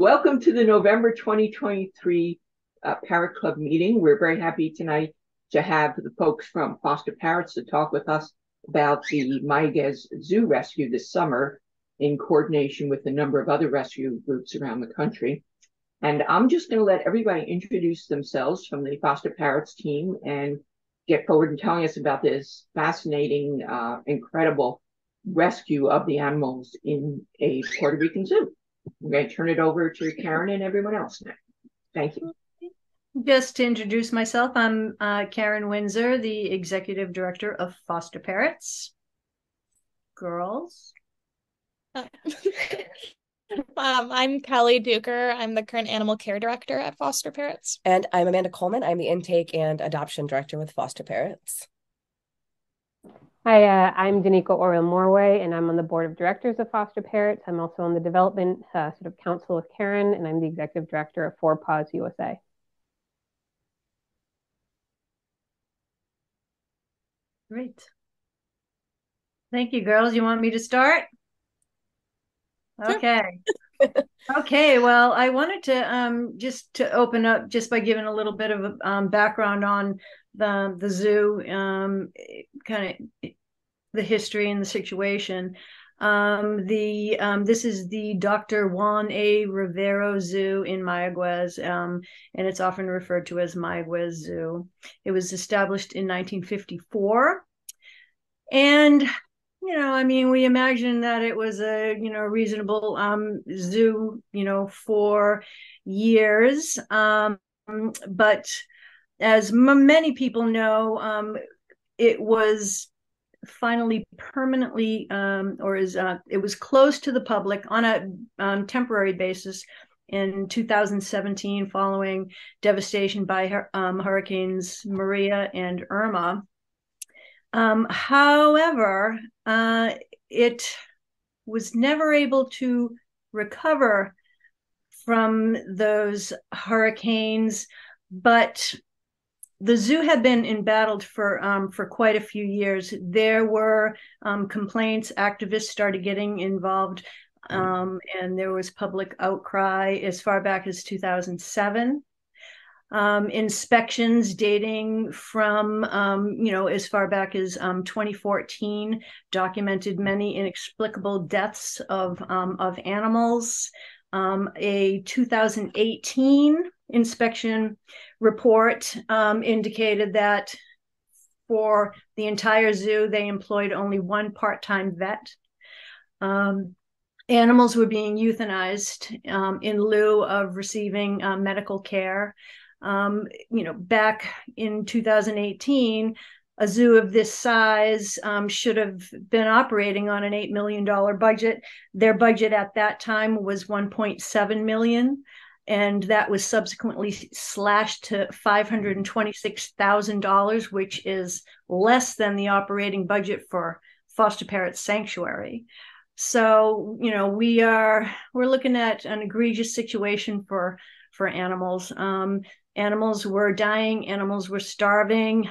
Welcome to the November 2023 Parrot Club meeting. We're very happy tonight to have the folks from Foster Parrots to talk with us about the Mayaguez Zoo Rescue this summer in coordination with a number of other rescue groups around the country. And I'm just going to let everybody introduce themselves from the Foster Parrots team and get forward in telling us about this fascinating, incredible rescue of the animals in a Puerto Rican zoo. I'm going to turn it over to Karen and everyone else now. Thank you. Just to introduce myself, I'm Karen Windsor, the Executive Director of Foster Parrots. Girls? I'm Kelly Duker. I'm the current Animal Care Director at Foster Parrots. And I'm Amanda Coleman. I'm the Intake and Adoption Director with Foster Parrots. Hi, I'm Danica Oriel-Morway, and I'm on the Board of Directors of Foster Parrots. I'm also on the Development Council with Karen, and I'm the Executive Director of Four Paws USA. Great. Thank you, girls. You want me to start? Okay. Okay, well, I wanted to just to open up just by giving a little bit of a background on the zoo, kind of the history and the situation. This is the Dr. Juan A. Rivero Zoo in Mayaguez, and it's often referred to as Mayaguez Zoo. It was established in 1954, and I mean, we imagine that it was a reasonable zoo, for years, but as many people know, it was finally permanently it was closed to the public on a temporary basis in 2017 following devastation by Hurricanes Maria and Irma. However, it was never able to recover from those hurricanes, but the zoo had been embattled for quite a few years. There were complaints, activists started getting involved, and there was public outcry as far back as 2007. Inspections dating from, as far back as 2014 documented many inexplicable deaths of animals. A 2018 inspection report indicated that for the entire zoo, they employed only one part-time vet. Animals were being euthanized in lieu of receiving medical care. Back in 2018, a zoo of this size should have been operating on an $8 million budget. Their budget at that time was $1.7 million, and that was subsequently slashed to $526,000, which is less than the operating budget for Foster Parrots Sanctuary. So, we're looking at an egregious situation for animals. Animals were dying, animals were starving,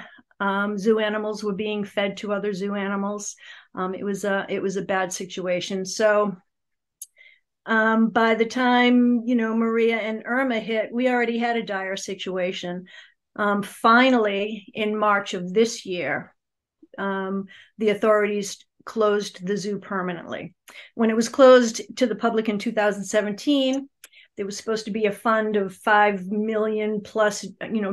zoo animals were being fed to other zoo animals. It was a bad situation. So by the time, Maria and Irma hit, we already had a dire situation. Finally, in March of this year, the authorities closed the zoo permanently. When it was closed to the public in 2017, there was supposed to be a fund of $5 million plus,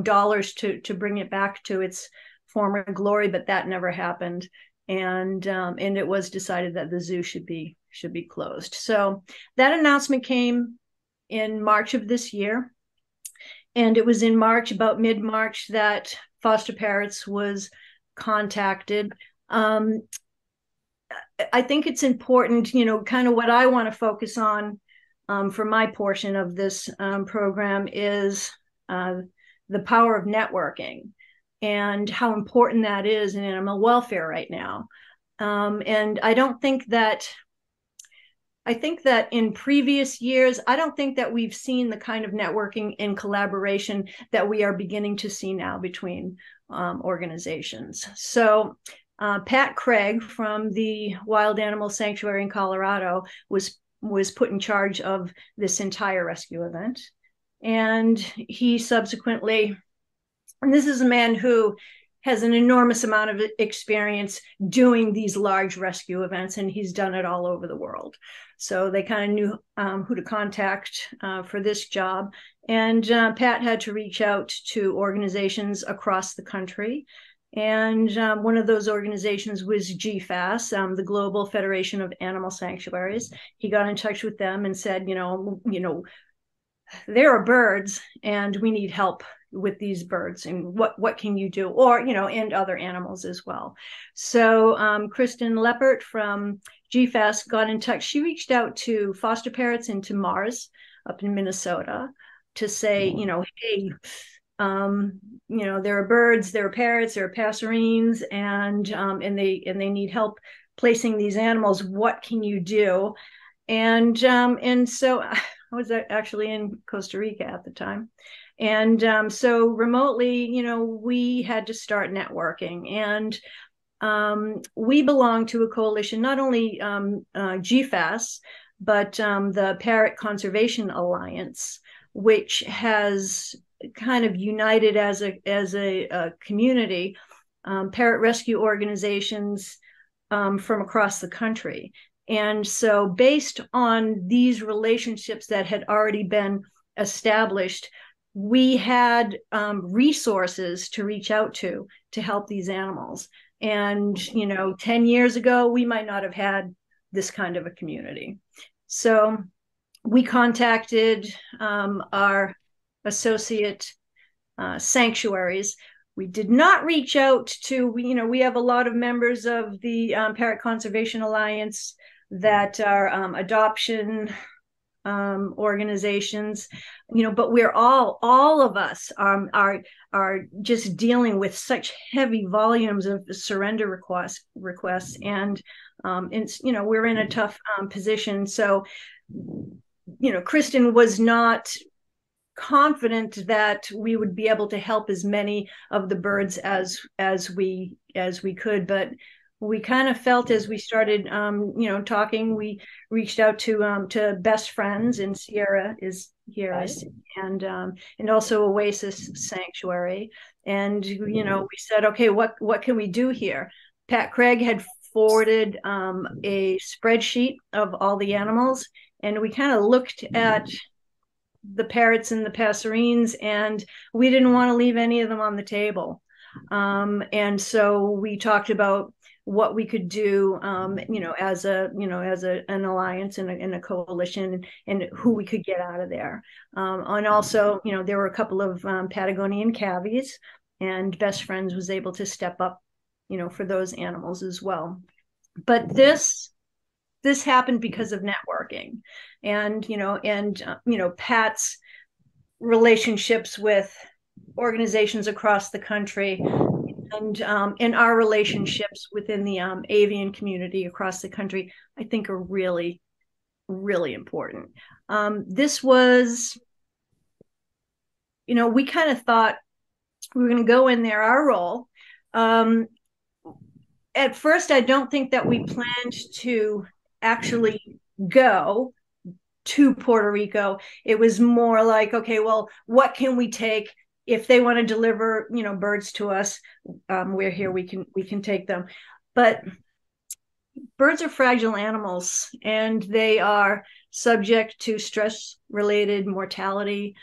dollars to bring it back to its former glory, but that never happened. And it was decided that the zoo should be closed. So that announcement came in March of this year, and it was in March, about mid-March, that Foster Parrots was contacted. I think it's important, kind of what I want to focus on for my portion of this program is the power of networking and how important that is in animal welfare right now. And I think that in previous years, I don't think that we've seen the kind of networking and collaboration that we are beginning to see now between organizations. So Pat Craig from the Wild Animal Sanctuary in Colorado was was put in charge of this entire rescue event. And he subsequently, and this is a man who has an enormous amount of experience doing these large rescue events, and he's done it all over the world. So they kind of knew who to contact for this job. And Pat had to reach out to organizations across the country. And one of those organizations was GFAS, the Global Federation of Animal Sanctuaries. He got in touch with them and said, you know, there are birds and we need help with these birds, and what can you do? Or, you know, and other animals as well. So Kristen Leppert from GFAS got in touch. She reached out to Foster Parrots and to Mars up in Minnesota to say, you know, hey, you know, there are birds, there are parrots, there are passerines, and they need help placing these animals. What can you do? And so I was actually in Costa Rica at the time. And so remotely, you know, we had to start networking. And we belong to a coalition, not only GFAS, but the Parrot Conservation Alliance, which has kind of united as a community parrot rescue organizations from across the country. And so based on these relationships that had already been established, we had resources to reach out to help these animals. And, you know, 10 years ago, we might not have had this kind of a community. So we contacted our associate sanctuaries. We did not reach out to, you know, we have a lot of members of the Parrot Conservation Alliance that are adoption organizations, you know, but we're all of us are just dealing with such heavy volumes of surrender requests, and it's, you know, we're in a tough position. So, you know, Kristen was not confident that we would be able to help as many of the birds as we could, but we kind of felt as we started, you know, talking, we reached out to Best Friends, and Sierra is here, right, and also Oasis Sanctuary. And, you know, we said, okay, what can we do here? Pat Craig had forwarded a spreadsheet of all the animals, and we kind of looked at the parrots and the passerines, and we didn't want to leave any of them on the table. And so we talked about what we could do, you know, as an alliance and a coalition, and who we could get out of there. And also, you know, there were a couple of Patagonian cavies, and Best Friends was able to step up, you know, for those animals as well. But this happened because of networking, and, you know, Pat's relationships with organizations across the country, and in our relationships within the avian community across the country, I think are really, really important. This was, you know, we kind of thought we were going to go in there, our role. At first, I don't think that we planned to actually go to Puerto Rico. It was more like, okay, well, what can we take? If they want to deliver, you know, birds to us, we're here, we can take them. But birds are fragile animals, and they are subject to stress-related mortality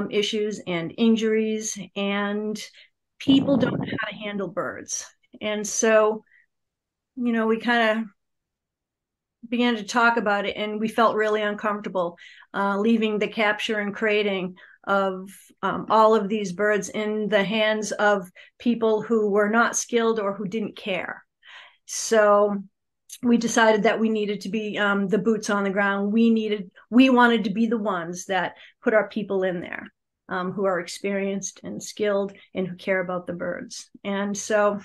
issues and injuries, and people don't know how to handle birds. And so, you know, we kind of began to talk about it, and we felt really uncomfortable leaving the capture and crating of all of these birds in the hands of people who were not skilled or who didn't care. So we decided that we needed to be the boots on the ground. We wanted to be the ones that put our people in there, who are experienced and skilled and who care about the birds. And so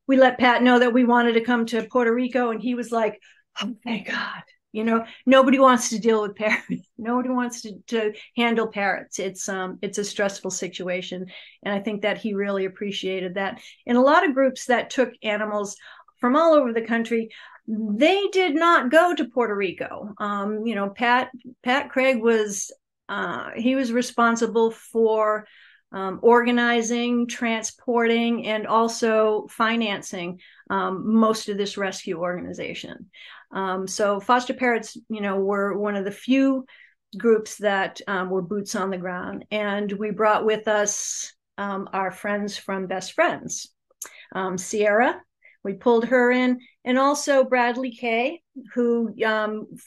we let Pat know that we wanted to come to Puerto Rico, and he was like, oh, thank God. You know, nobody wants to deal with parrots. Nobody wants to handle parrots. It's a stressful situation. And I think that he really appreciated that. And a lot of groups that took animals from all over the country, They did not go to Puerto Rico. Pat Craig was he was responsible for organizing, transporting, and also financing most of this rescue organization. So Foster Parrots, were one of the few groups that were boots on the ground, and we brought with us our friends from Best Friends, Sierra. We pulled her in, and also Bradley K, who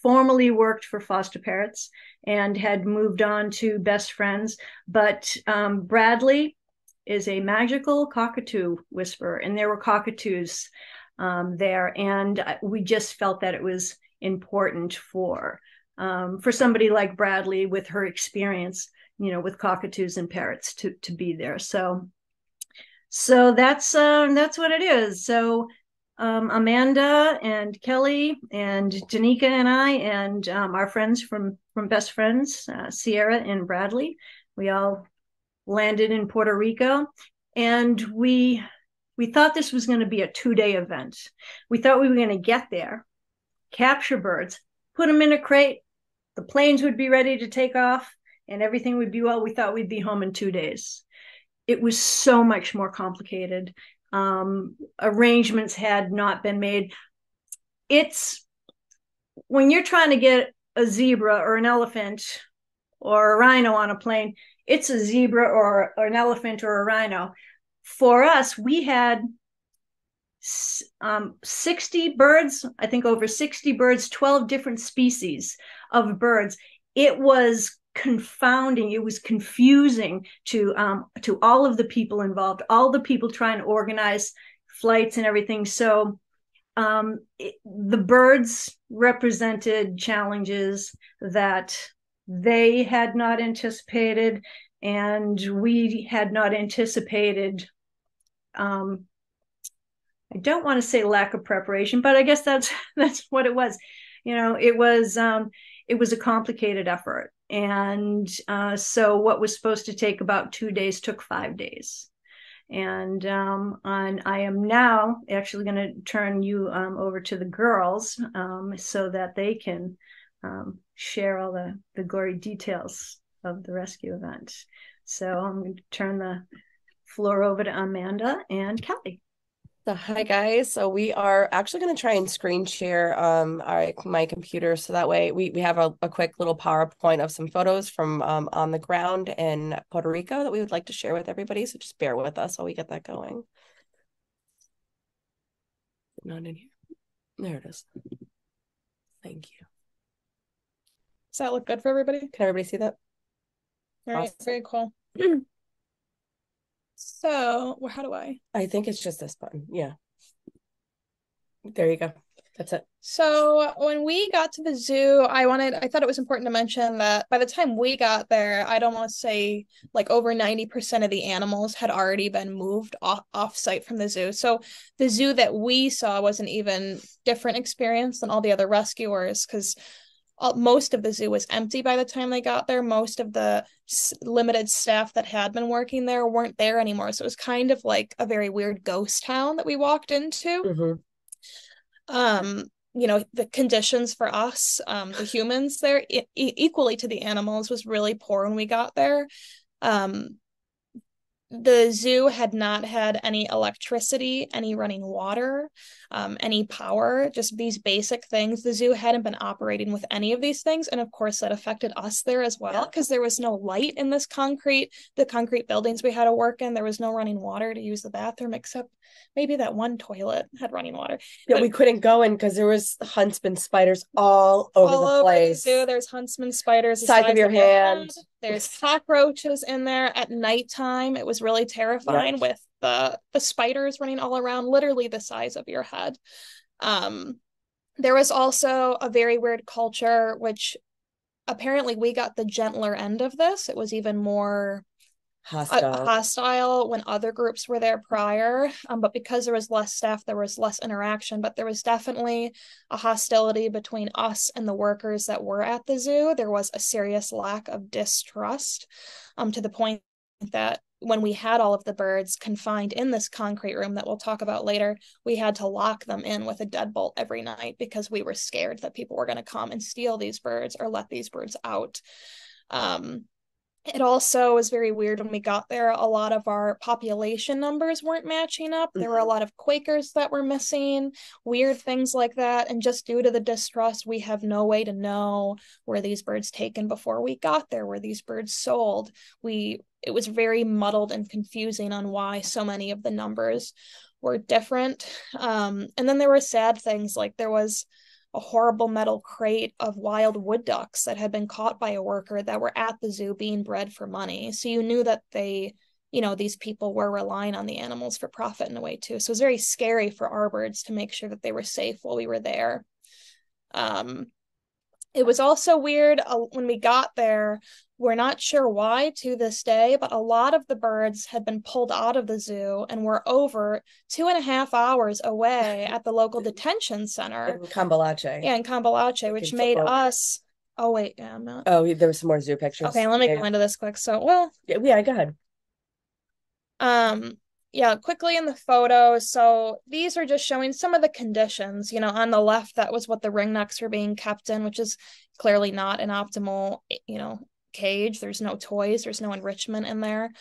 formerly worked for Foster Parrots and had moved on to Best Friends. But Bradley is a magical cockatoo whisperer, and there were cockatoos there, and we just felt that it was important for somebody like Bradley with her experience, with cockatoos and parrots to be there. So that's what it is. So Amanda and Kelly and Danica and I and our friends from Best Friends, Sierra and Bradley, we all landed in Puerto Rico, and we thought this was going to be a 2-day event. We thought we were going to get there, capture birds, put them in a crate, the planes would be ready to take off, and everything would be well. We thought we'd be home in 2 days. It was so much more complicated. Arrangements had not been made. It's when you're trying to get a zebra or an elephant or a rhino on a plane, it's a zebra or an elephant or a rhino. For us, we had 60 birds, I think over 60 birds, 12 different species of birds. It was confounding. It was confusing to all of the people involved, all the people trying to organize flights and everything. So the birds represented challenges that they had not anticipated, and we had not anticipated. I don't want to say lack of preparation, but I guess that's what it was. It was a complicated effort. And so what was supposed to take about 2 days took 5 days. And I am now actually going to turn you over to the girls so that they can share all the gory details of the rescue event. So I'm going to turn the floor over to Amanda and Kelly. So hi guys. So we are actually going to try and screen share my computer, so that way we have a quick little PowerPoint of some photos from on the ground in Puerto Rico that we would like to share with everybody. So just bear with us while we get that going. Not in here. There it is. Thank you. Does that look good for everybody? Can everybody see that? All right, Awesome. very cool. So, how do I? I think it's just this button. Yeah. There you go. That's it. So when we got to the zoo, I thought it was important to mention that by the time we got there, I'd almost say like over 90% of the animals had already been moved off site from the zoo. So the zoo that we saw was an even different experience than all the other rescuers, because most of the zoo was empty by the time they got there. Most of the limited staff that had been working there weren't there anymore. So it was kind of like a very weird ghost town that we walked into. Mm-hmm. The conditions for us, the humans there, equally to the animals, was really poor when we got there. The zoo had not had any electricity, any running water, any power, just these basic things. The zoo hadn't been operating with any of these things. And of course, that affected us there as well, because there was no light in the concrete buildings we had to work in. There was no running water to use the bathroom, except maybe that one toilet had running water. Yeah, but we couldn't go in because there was huntsman spiders all over the place. The zoo, there's huntsman spiders the size of your hand. There's cockroaches in there at nighttime. It was really terrifying with the spiders running all around, literally the size of your head. There was also a very weird culture, which apparently we got the gentler end of this. It was even more hostile when other groups were there prior, but because there was less staff, there was less interaction. But there was definitely a hostility between us and the workers that were at the zoo. There was a serious lack of distrust, to the point that when we had all of the birds confined in this concrete room that we'll talk about later, we had to lock them in with a deadbolt every night because we were scared that people were going to come and steal these birds or let these birds out. It also was very weird when we got there. A lot of our population numbers weren't matching up. There were a lot of Quakers that were missing, weird things like that. And just due to the distrust, we have no way to know, were these birds taken before we got there? Were these birds sold? It was very muddled and confusing on why so many of the numbers were different. And then there were sad things, like there was a horrible metal crate of wild wood ducks that had been caught by a worker that were at the zoo being bred for money. So you knew that these people were relying on the animals for profit in a way too. So it was very scary for our birds to make sure that they were safe while we were there. It was also weird when we got there. We're not sure why to this day, but a lot of the birds had been pulled out of the zoo and were over 2.5 hours away at the local detention center. In Cambalache. Yeah, in Cambalache, which made us... Oh, wait, yeah, I'm not... Oh, there was some more zoo pictures. Okay, let me go into this quick. So, well... Yeah, go ahead. Yeah, quickly in the photos. So these are just showing some of the conditions. On the left, that was what the ringnecks were being kept in, which is clearly not an optimal, cage. There's no toys, there's no enrichment in there.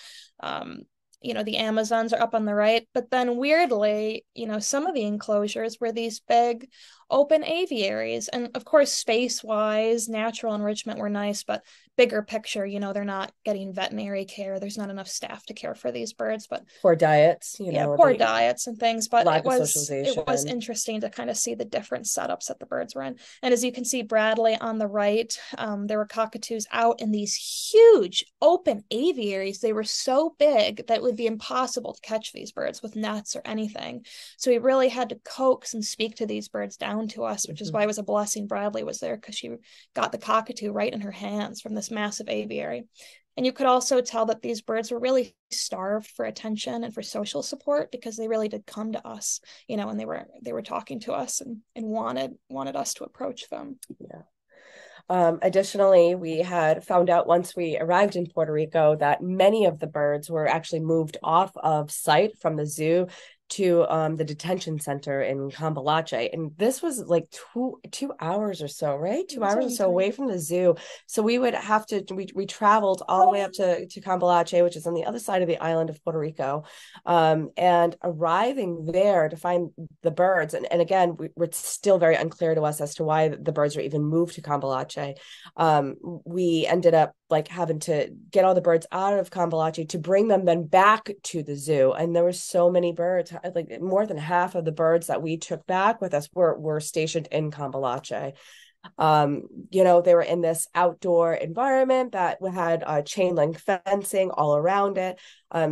The Amazons are up on the right, but then weirdly, some of the enclosures were these big open aviaries. And of course, space-wise, natural enrichment were nice, but bigger picture, they're not getting veterinary care. There's not enough staff to care for these birds, but poor diets, poor diets and things. But lack it of was socialization. interesting to kind of see the different setups that the birds were in. And as you can see, Bradley on the right, there were cockatoos out in these huge open aviaries. They were so big that it would be impossible to catch these birds with nets or anything. So we really had to coax and speak to these birds down to us, which is why it was a blessing Bradley was there, because she got the cockatoo right in her hands from this massive aviary. And you could also tell that these birds were really starved for attention and for social support, because they really did come to us, and they were talking to us and wanted us to approach them. Yeah. Additionally, we had found out once we arrived in Puerto Rico that many of the birds were actually moved off of site from the zoo to the detention center in Cambalache. And this was like two hours or so, right? 2 hours or so away from the zoo. So we would have to, we traveled all the way up to Cambalache, which is on the other side of the island of Puerto Rico. And arriving there to find the birds. And again, we're still very unclear to us as to why the birds were even moved to Cambalache. We ended up having to get all the birds out of Cambalache to bring them then back to the zoo. And there were so many birds, like more than half of the birds that we took back with us were stationed in Cambalache. They were in this outdoor environment that had chain link fencing all around it.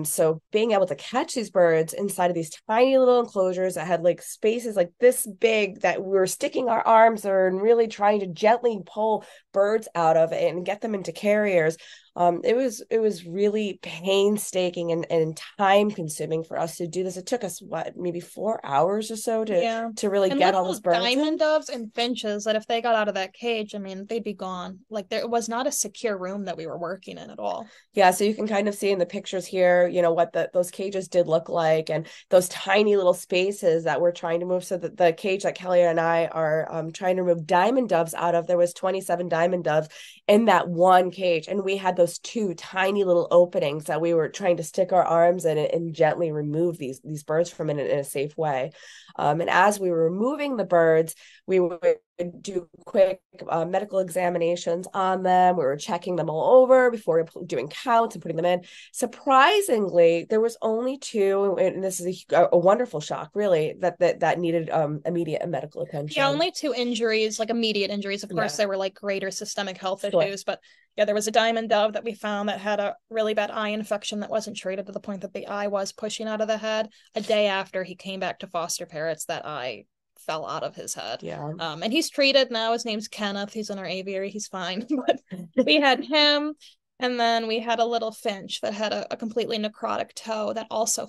So being able to catch these birds inside of these tiny little enclosures that had spaces like this big, that we were sticking our arms and really trying to gently pull birds out of it and get them into carriers. It was really painstaking and time consuming for us to do this. It took us maybe 4 hours or so to really get all those birds. Diamond doves and finches that if they got out of that cage, they'd be gone. There was not a secure room that we were working in at all. Yeah, so you can kind of see in the pictures here, what those cages did look like, and those tiny little spaces that we're trying to move. So that the cage that Kelly and I are trying to remove diamond doves out of, there was 27 diamond doves in that one cage, and we had those two tiny little openings that we were trying to stick our arms in and gently remove these birds from it in a safe way. And as we were removing the birds, we would do quick medical examinations on them. We were checking them all over before doing counts and putting them in. Surprisingly, there was only two, and this is a wonderful shock, really, that needed immediate medical attention. Yeah, only two injuries, immediate injuries. Of course, there were greater systemic health issues, but yeah, there was a diamond dove that we found that had a really bad eye infection that wasn't treated to the point that the eye was pushing out of the head. A day after he came back to Foster Parrots, that eye fell out of his head. Yeah. And he's treated now. His name's Kenneth. He's in our aviary. He's fine. But we had him, and then we had a little finch that had a completely necrotic toe that also,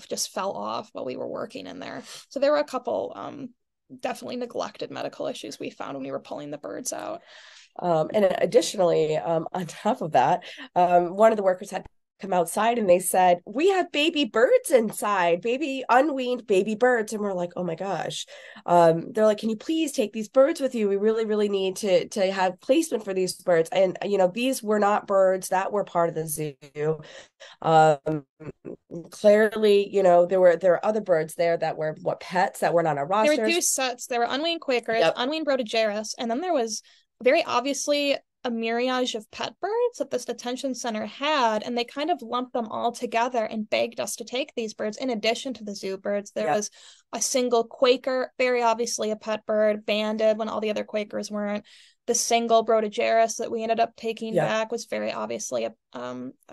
just fell off while we were working in there. So there were a couple definitely neglected medical issues we found when we were pulling the birds out. And additionally, on top of that, one of the workers had come outside and they said, we have baby birds inside, baby unweaned baby birds. And we're like, oh my gosh. They're like, can you please take these birds with you? We really, really need to have placement for these birds. And, these were not birds that were part of the zoo. Clearly, there were other birds there that were pets that weren't on our rosters. There were two sets. There were unweaned Quakers, yep, unweaned Brotageras, and then there was very obviously a myriad of pet birds that this detention center had, and they kind of lumped them all together and begged us to take these birds in addition to the zoo birds. There was a single Quaker, very obviously a pet bird, banded when all the other Quakers weren't. The single Brotageras that we ended up taking back was very obviously a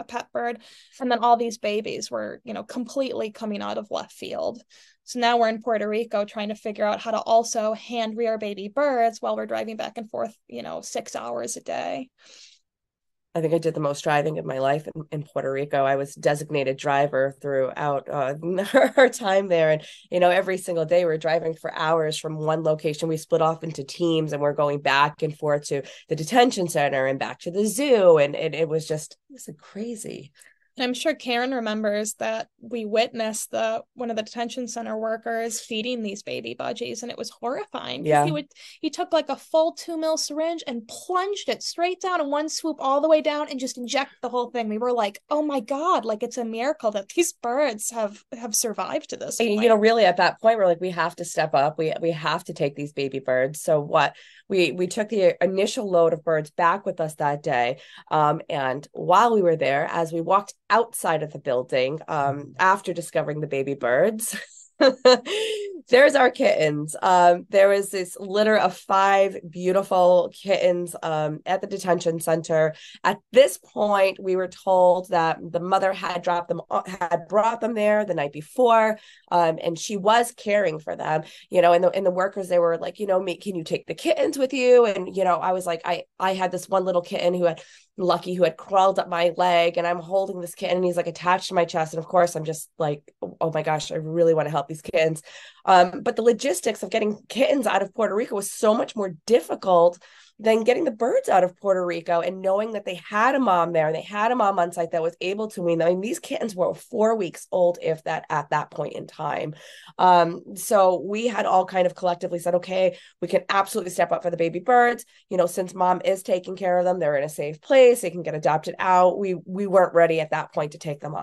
pet bird. And then all these babies were, completely coming out of left field. So now we're in Puerto Rico trying to figure out how to also hand rear baby birds while we're driving back and forth, 6 hours a day. I think I did the most driving of my life in Puerto Rico. I was designated driver throughout our time there. And, every single day we're driving for hours from one location. We split off into teams and we're going back and forth to the detention center and back to the zoo. And it was crazy. I'm sure Karen remembers that we witnessed one of the detention center workers feeding these baby budgies, and it was horrifying. Yeah. He took like a full 2 ml syringe and plunged it straight down in one swoop all the way down and just injected the whole thing. We were like, oh my God, like it's a miracle that these birds have survived to this point. Really at that point, we're like, we have to step up. We have to take these baby birds. So what? We took the initial load of birds back with us that day. And while we were there, as we walked outside of the building, after discovering the baby birds, there's our kittens. There was this litter of 5 beautiful kittens at the detention center. At this point, we were told that the mother had brought them there the night before, and she was caring for them. And the workers, they were like, can you take the kittens with you? And I was like, I had this one little kitten who had crawled up my leg, and I'm holding this kitten and he's like attached to my chest. And of course I'm just like, oh my gosh, I really want to help these kittens. But the logistics of getting kittens out of Puerto Rico was so much more difficult than getting the birds out of Puerto Rico, and knowing that they had a mom there and they had a mom on site that was able to wean them. I mean, these kittens were 4 weeks old, if that, at that point in time. So we had all kind of collectively said, okay, we can absolutely step up for the baby birds. Since mom is taking care of them, they're in a safe place, they can get adopted out. We weren't ready at that point to take them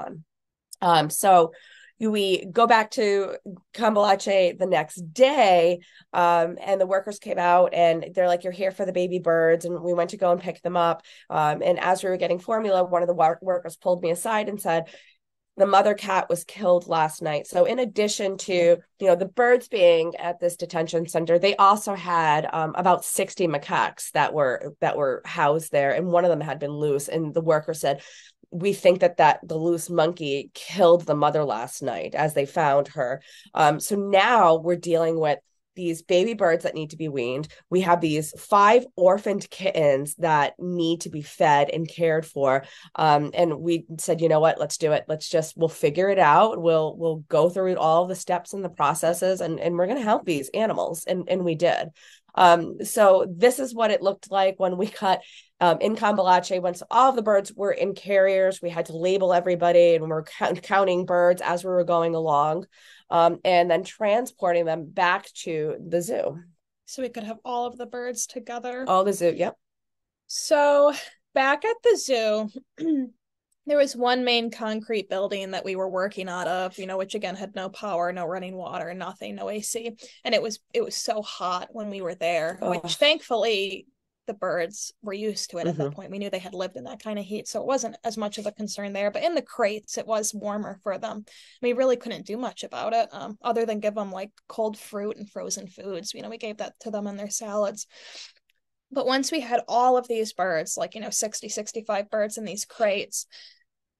on. So we go back to Cambalache the next day, and the workers came out and they're like, you're here for the baby birds. And we went to go and pick them up. And as we were getting formula, one of the workers pulled me aside and said, the mother cat was killed last night. So in addition to, the birds being at this detention center, they also had about 60 macaques that were housed there. And one of them had been loose. And the worker said, we think that the loose monkey killed the mother last night as they found her. So now we're dealing with these baby birds that need to be weaned. We have these 5 orphaned kittens that need to be fed and cared for. And we said, you know what, let's do it. We'll figure it out. We'll go through all the steps and the processes, and we're going to help these animals. And we did. So this is what it looked like when we got in Cambalache. Once all of the birds were in carriers, we had to label everybody, and we were counting birds as we were going along, and then transporting them back to the zoo. So we could have all of the birds together. All the zoo, yep. So back at the zoo, there was one main concrete building that we were working out of, which again had no power, no running water, nothing, no AC. And it was so hot when we were there, which thankfully the birds were used to it at that point. We knew they had lived in that kind of heat, so it wasn't as much of a concern there. But in the crates, it was warmer for them. We really couldn't do much about it, other than give them like cold fruit and frozen foods. We gave that to them in their salads. But once we had all of these birds, 60, 65 birds in these crates,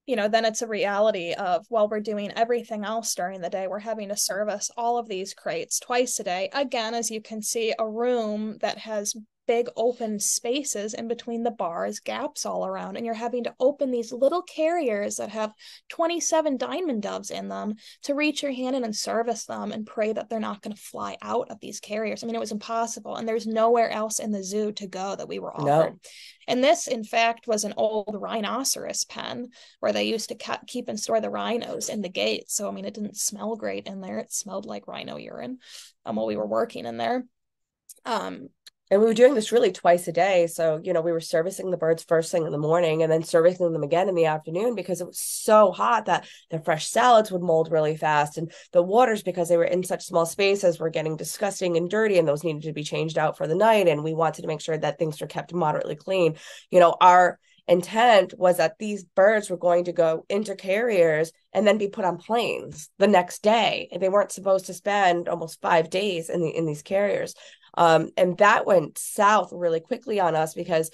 then it's a reality of, while we're doing everything else during the day, we're having to service all of these crates twice a day. Again, as you can see, a room that has big open spaces in between the bars, gaps all around, and you're having to open these little carriers that have 27 diamond doves in them to reach your hand in and service them and pray that they're not going to fly out of these carriers. I mean, it was impossible, and there's nowhere else in the zoo to go that we were offered. No. And this, in fact, was an old rhinoceros pen where they used to keep and store the rhinos in the gate. So, I mean, it didn't smell great in there. It smelled like rhino urine while we were working in there. And we were doing this really twice a day. So, we were servicing the birds first thing in the morning and then servicing them again in the afternoon because it was so hot that the fresh salads would mold really fast. And the waters, because they were in such small spaces, were getting disgusting and dirty, and those needed to be changed out for the night. And we wanted to make sure that things were kept moderately clean. Our intent was that these birds were going to go into carriers and then be put on planes the next day. And they weren't supposed to spend almost 5 days in these carriers. And that went south really quickly on us because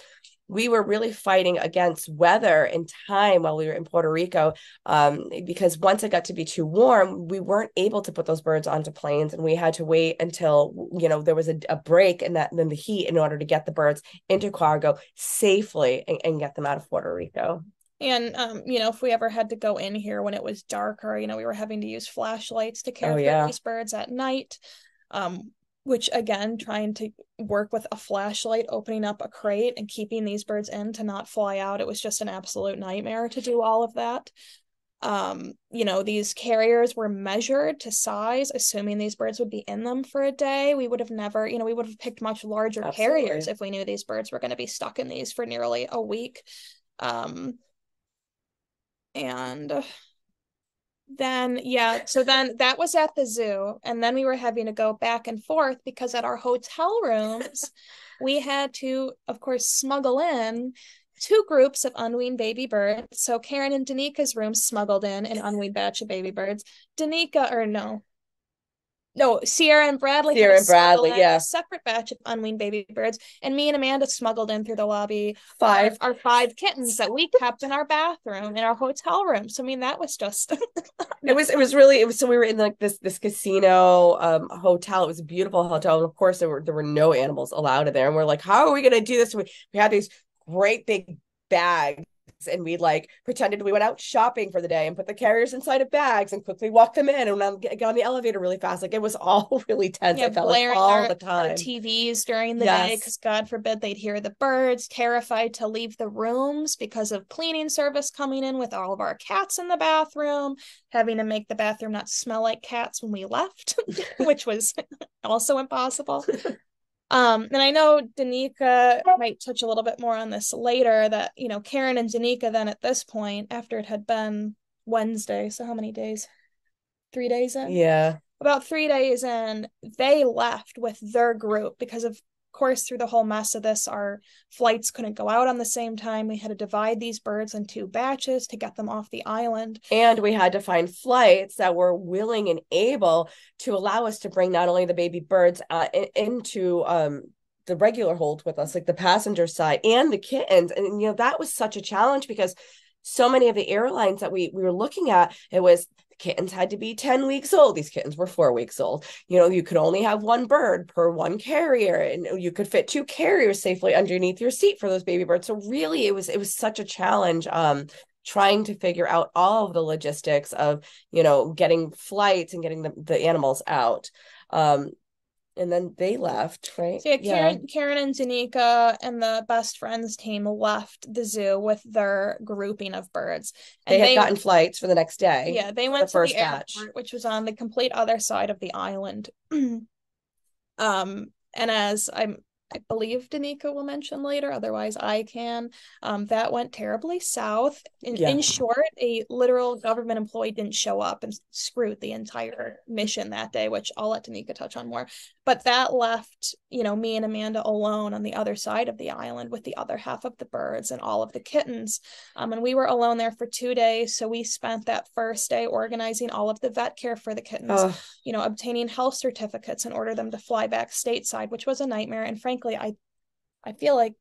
we were really fighting against weather and time while we were in Puerto Rico. Because once it got to be too warm, we weren't able to put those birds onto planes, and we had to wait until, there was a break in the heat in order to get the birds into cargo safely and get them out of Puerto Rico. And, if we ever had to go in here when it was darker, we were having to use flashlights to care for these birds at night. Which, again, trying to work with a flashlight, opening up a crate and keeping these birds in to not fly out. It was just an absolute nightmare to do all of that. These carriers were measured to size, assuming these birds would be in them for a day. We would have never, we would have picked much larger carriers if we knew these birds were going to be stuck in these for nearly a week. So then that was at the zoo, and then we were having to go back and forth because at our hotel rooms we had to, of course, smuggle in 2 groups of unweaned baby birds. So Karen and Danika's room smuggled in an unweaned batch of baby birds. Sierra and Bradley yeah, a separate batch of unweaned baby birds, and me and Amanda smuggled in through the lobby our 5 kittens that we kept in our bathroom in our hotel room. So I mean, that was just so we were in this casino hotel. It was a beautiful hotel, and of course there were no animals allowed in there, and we're like, how are we gonna do this? We had these great big bags, and we pretended we went out shopping for the day and put the carriers inside of bags and quickly walked them in and get on the elevator really fast. It was all really tense. I felt all the time. Our TVs during the day, because God forbid they'd hear the birds, terrified to leave the rooms because of cleaning service coming in with all of our cats in the bathroom, having to make the bathroom not smell like cats when we left, which was also impossible. And I know Danica might touch a little bit more on this later, that, Karen and Danica then at this point, after it had been Wednesday, so how many days? 3 days in? Yeah. About 3 days in, they left with their group because of course, through the whole mess of this, our flights couldn't go out on the same time. We had to divide these birds in 2 batches to get them off the island. And we had to find flights that were willing and able to allow us to bring not only the baby birds into the regular hold with us, like the passenger side, and the kittens. And, that was such a challenge because so many of the airlines that we were looking at, it was kittens had to be 10 weeks old. These kittens were 4 weeks old. You could only have 1 bird per 1 carrier, and you could fit 2 carriers safely underneath your seat for those baby birds. So really, it was such a challenge trying to figure out all of the logistics of, getting flights and getting the animals out. And then they left, right? So Karen and Danica and the best friends team left the zoo with their grouping of birds. And they had gotten flights for the next day. Yeah, they went to the airport, which was on the complete other side of the island. And as I believe Danica will mention later, otherwise I can, that went terribly south. In short, a literal government employee didn't show up and screwed the entire mission that day, which I'll let Danica touch on more. But that left, me and Amanda alone on the other side of the island with the other half of the birds and all of the kittens. And we were alone there for 2 days. So we spent that first day organizing all of the vet care for the kittens, obtaining health certificates in order them to fly back stateside, which was a nightmare. And frankly, I feel like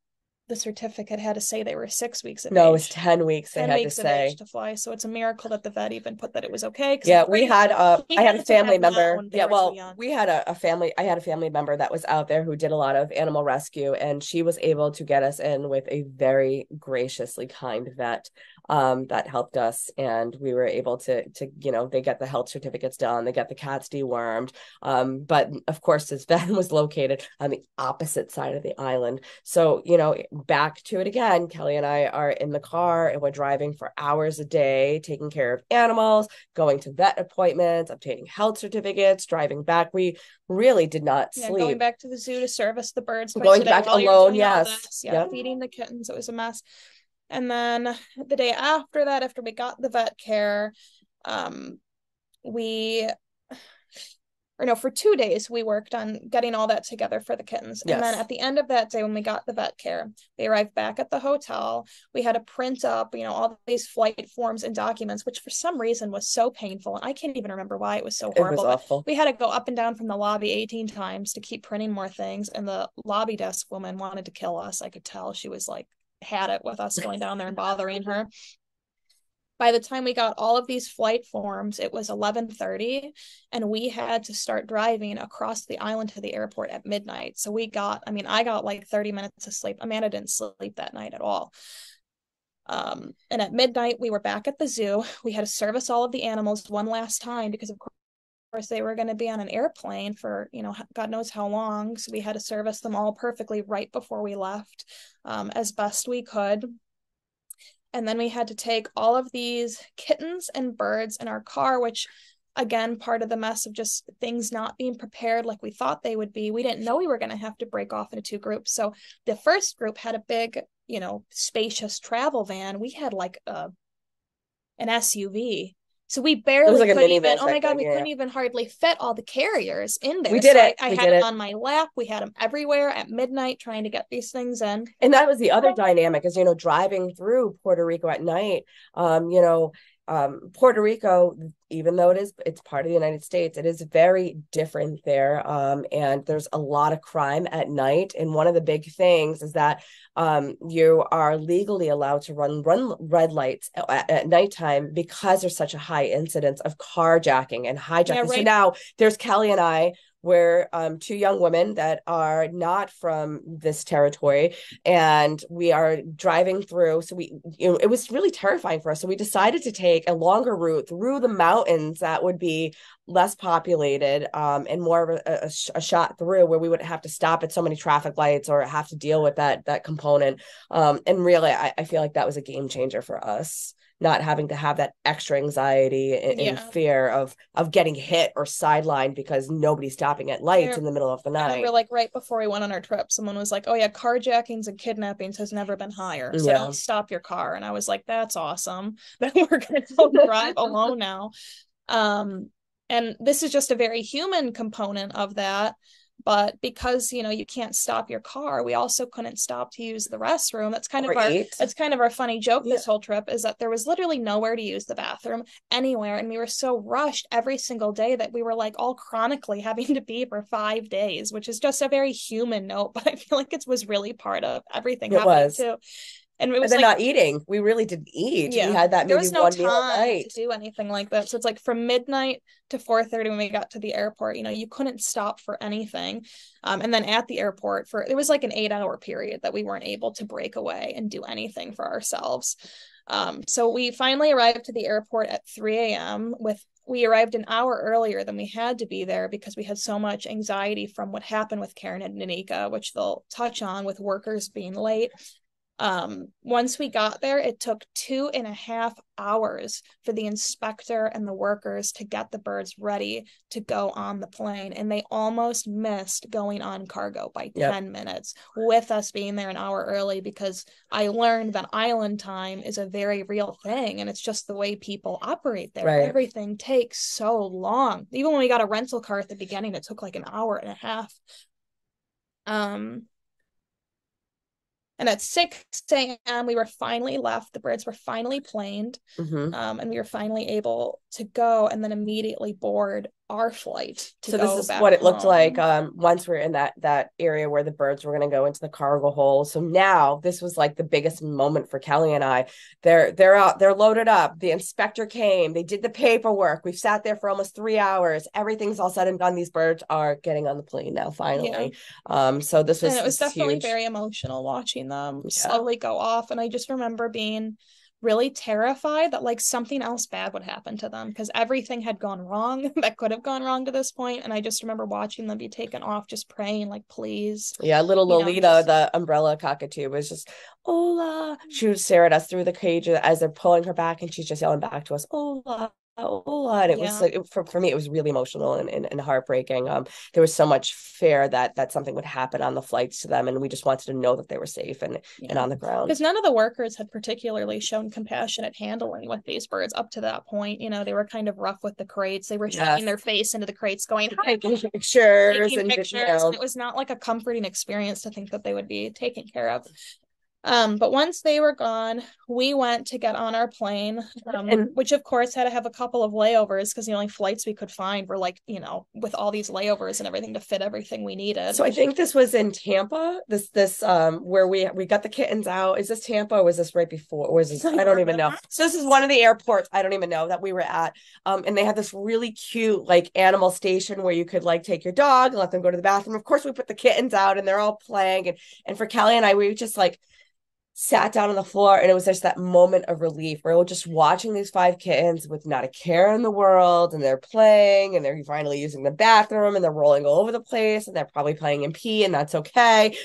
the certificate had to say they were 6 weeks of age. No, it was 10 weeks. 10 they had weeks to of say age to fly. So it's a miracle that the vet even put that it was okay. Yeah, we had I had a family member. Yeah, well, we had a family. I had a family member that was out there who did a lot of animal rescue, and she was able to get us in with a very graciously kind vet that helped us, and we were able to they get the health certificates done, they get the cats dewormed. But of course, this vet was located on the opposite side of the island. So, back to it again, Kelly and I are in the car and we're driving for hours a day, taking care of animals, going to vet appointments, obtaining health certificates, driving back. We really did not sleep. Going back to the zoo to service the birds. Going back alone, yes. Feeding the kittens. It was a mess. And then the day after that, after we got the vet care, for 2 days, we worked on getting all that together for the kittens. Yes. And then at the end of that day, when we got the vet care, they arrived back at the hotel. We had to print up, all these flight forms and documents, which for some reason was so painful. And I can't even remember why it was so horrible. It was awful. We had to go up and down from the lobby 18 times to keep printing more things. And the lobby desk woman wanted to kill us. I could tell she was had it with us going down there and bothering her. By the time we got all of these flight forms, it was 11:30, and we had to start driving across the island to the airport at midnight. So I got 30 minutes of sleep. Amanda didn't sleep that night at all. And at midnight, we were back at the zoo. We had to service all of the animals one last time because, of course, they were going to be on an airplane for, God knows how long. So we had to service them all perfectly right before we left, as best we could. And then we had to take all of these kittens and birds in our car, which, again, part of the mess of just things not being prepared like we thought they would be. We didn't know we were going to have to break off into 2 groups. So the first group had a big, spacious travel van. We had an SUV. So we barely could even, oh my God, we couldn't even hardly fit all the carriers in there. We did it. I had it on my lap. We had them everywhere at midnight trying to get these things in. And that was the other dynamic is, driving through Puerto Rico at night, Puerto Rico, even though it's part of the United States, it is very different there. And there's a lot of crime at night. And one of the big things is that you are legally allowed to run red lights at nighttime because there's such a high incidence of carjacking and hijacking. Yeah, right. So now there's Kelly and I. We're 2 young women that are not from this territory, and we are driving through. So it was really terrifying for us. So we decided to take a longer route through the mountains that would be less populated, and more of a shot through where we wouldn't have to stop at so many traffic lights or have to deal with that component. And really, I feel like that was a game changer for us. Not having to have that extra anxiety and fear of getting hit or sidelined because nobody's stopping at lights in the middle of the night. I remember right before we went on our trip, someone was like, oh yeah, carjackings and kidnappings has never been higher. So don't stop your car. And I was like, that's awesome. Then we're going to go drive alone now. And this is just a very human component of that. But because, you can't stop your car, we also couldn't stop to use the restroom. That's kind of our funny joke this whole trip, is that there was literally nowhere to use the bathroom anywhere. And we were so rushed every single day that we were all chronically having to pee for 5 days, which is just a very human note. But I feel like it was really part of everything happening too. And it was not eating. We really didn't eat. Yeah. We had that maybe there was no one time meal a night to do anything like that. So it's from midnight to 4:30 when we got to the airport. You couldn't stop for anything. And then at the airport it was an 8-hour period that we weren't able to break away and do anything for ourselves. So we finally arrived to the airport at 3 a.m. We arrived an hour earlier than we had to be there because we had so much anxiety from what happened with Karen and Nanika, which they'll touch on with workers being late. Once we got there, it took 2.5 hours for the inspector and the workers to get the birds ready to go on the plane, and they almost missed going on cargo by 10 minutes with us being there an hour early, because I learned that island time is a very real thing, and it's just the way people operate there. Right. Everything takes so long. Even when we got a rental car at the beginning, it took an hour and a half. And at 6 a.m., we were finally left. The birds were finally planed, and we were finally able to go and then immediately board our flight to so go this is back what it looked home. like once we're in that area where the birds were going to go into the cargo hold. So now this was like the biggest moment for Kelly and I. They're out, they're loaded up. The inspector came, they did the paperwork. We've sat there for almost 3 hours. Everything's all said and done. These birds are getting on the plane now, finally. So this was, and it was definitely huge. very emotional watching them slowly go off. And I just remember being really terrified that like something else bad would happen to them, because everything had gone wrong that could have gone wrong to this point. And I just remember watching them be taken off, just praying like, please. Little Lolita, the umbrella cockatoo, was just hola. She would stare at us through the cage as they're pulling her back, and she's just yelling back to us, hola. And it was like, for me, it was really emotional and heartbreaking. There was so much fear that something would happen on the flights to them, and we just wanted to know that they were safe and on the ground, because none of the workers had particularly shown compassionate handling with these birds up to that point. They were kind of rough with the crates. They were sticking their face into the crates going taking pictures. And it was not like a comforting experience to think that they would be taken care of. But once they were gone, we went to get on our plane, which of course had to have a couple of layovers because the only flights we could find were like, with all these layovers and everything to fit everything we needed. So I think this was in Tampa, this where we got the kittens out. Is this Tampa or was this right before? Or was this, I don't even know. So this is one of the airports, I don't even know, that we were at. And they had this really cute like animal station where you could like take your dog and let them go to the bathroom. Of course, we put the kittens out and they're all playing. And for Kelly and I, we were just like, sat down on the floor, and it was just that moment of relief where we're just watching these 5 kittens with not a care in the world, and they're playing, and they're finally using the bathroom, and they're rolling all over the place, and they're probably playing in pee, and that's okay.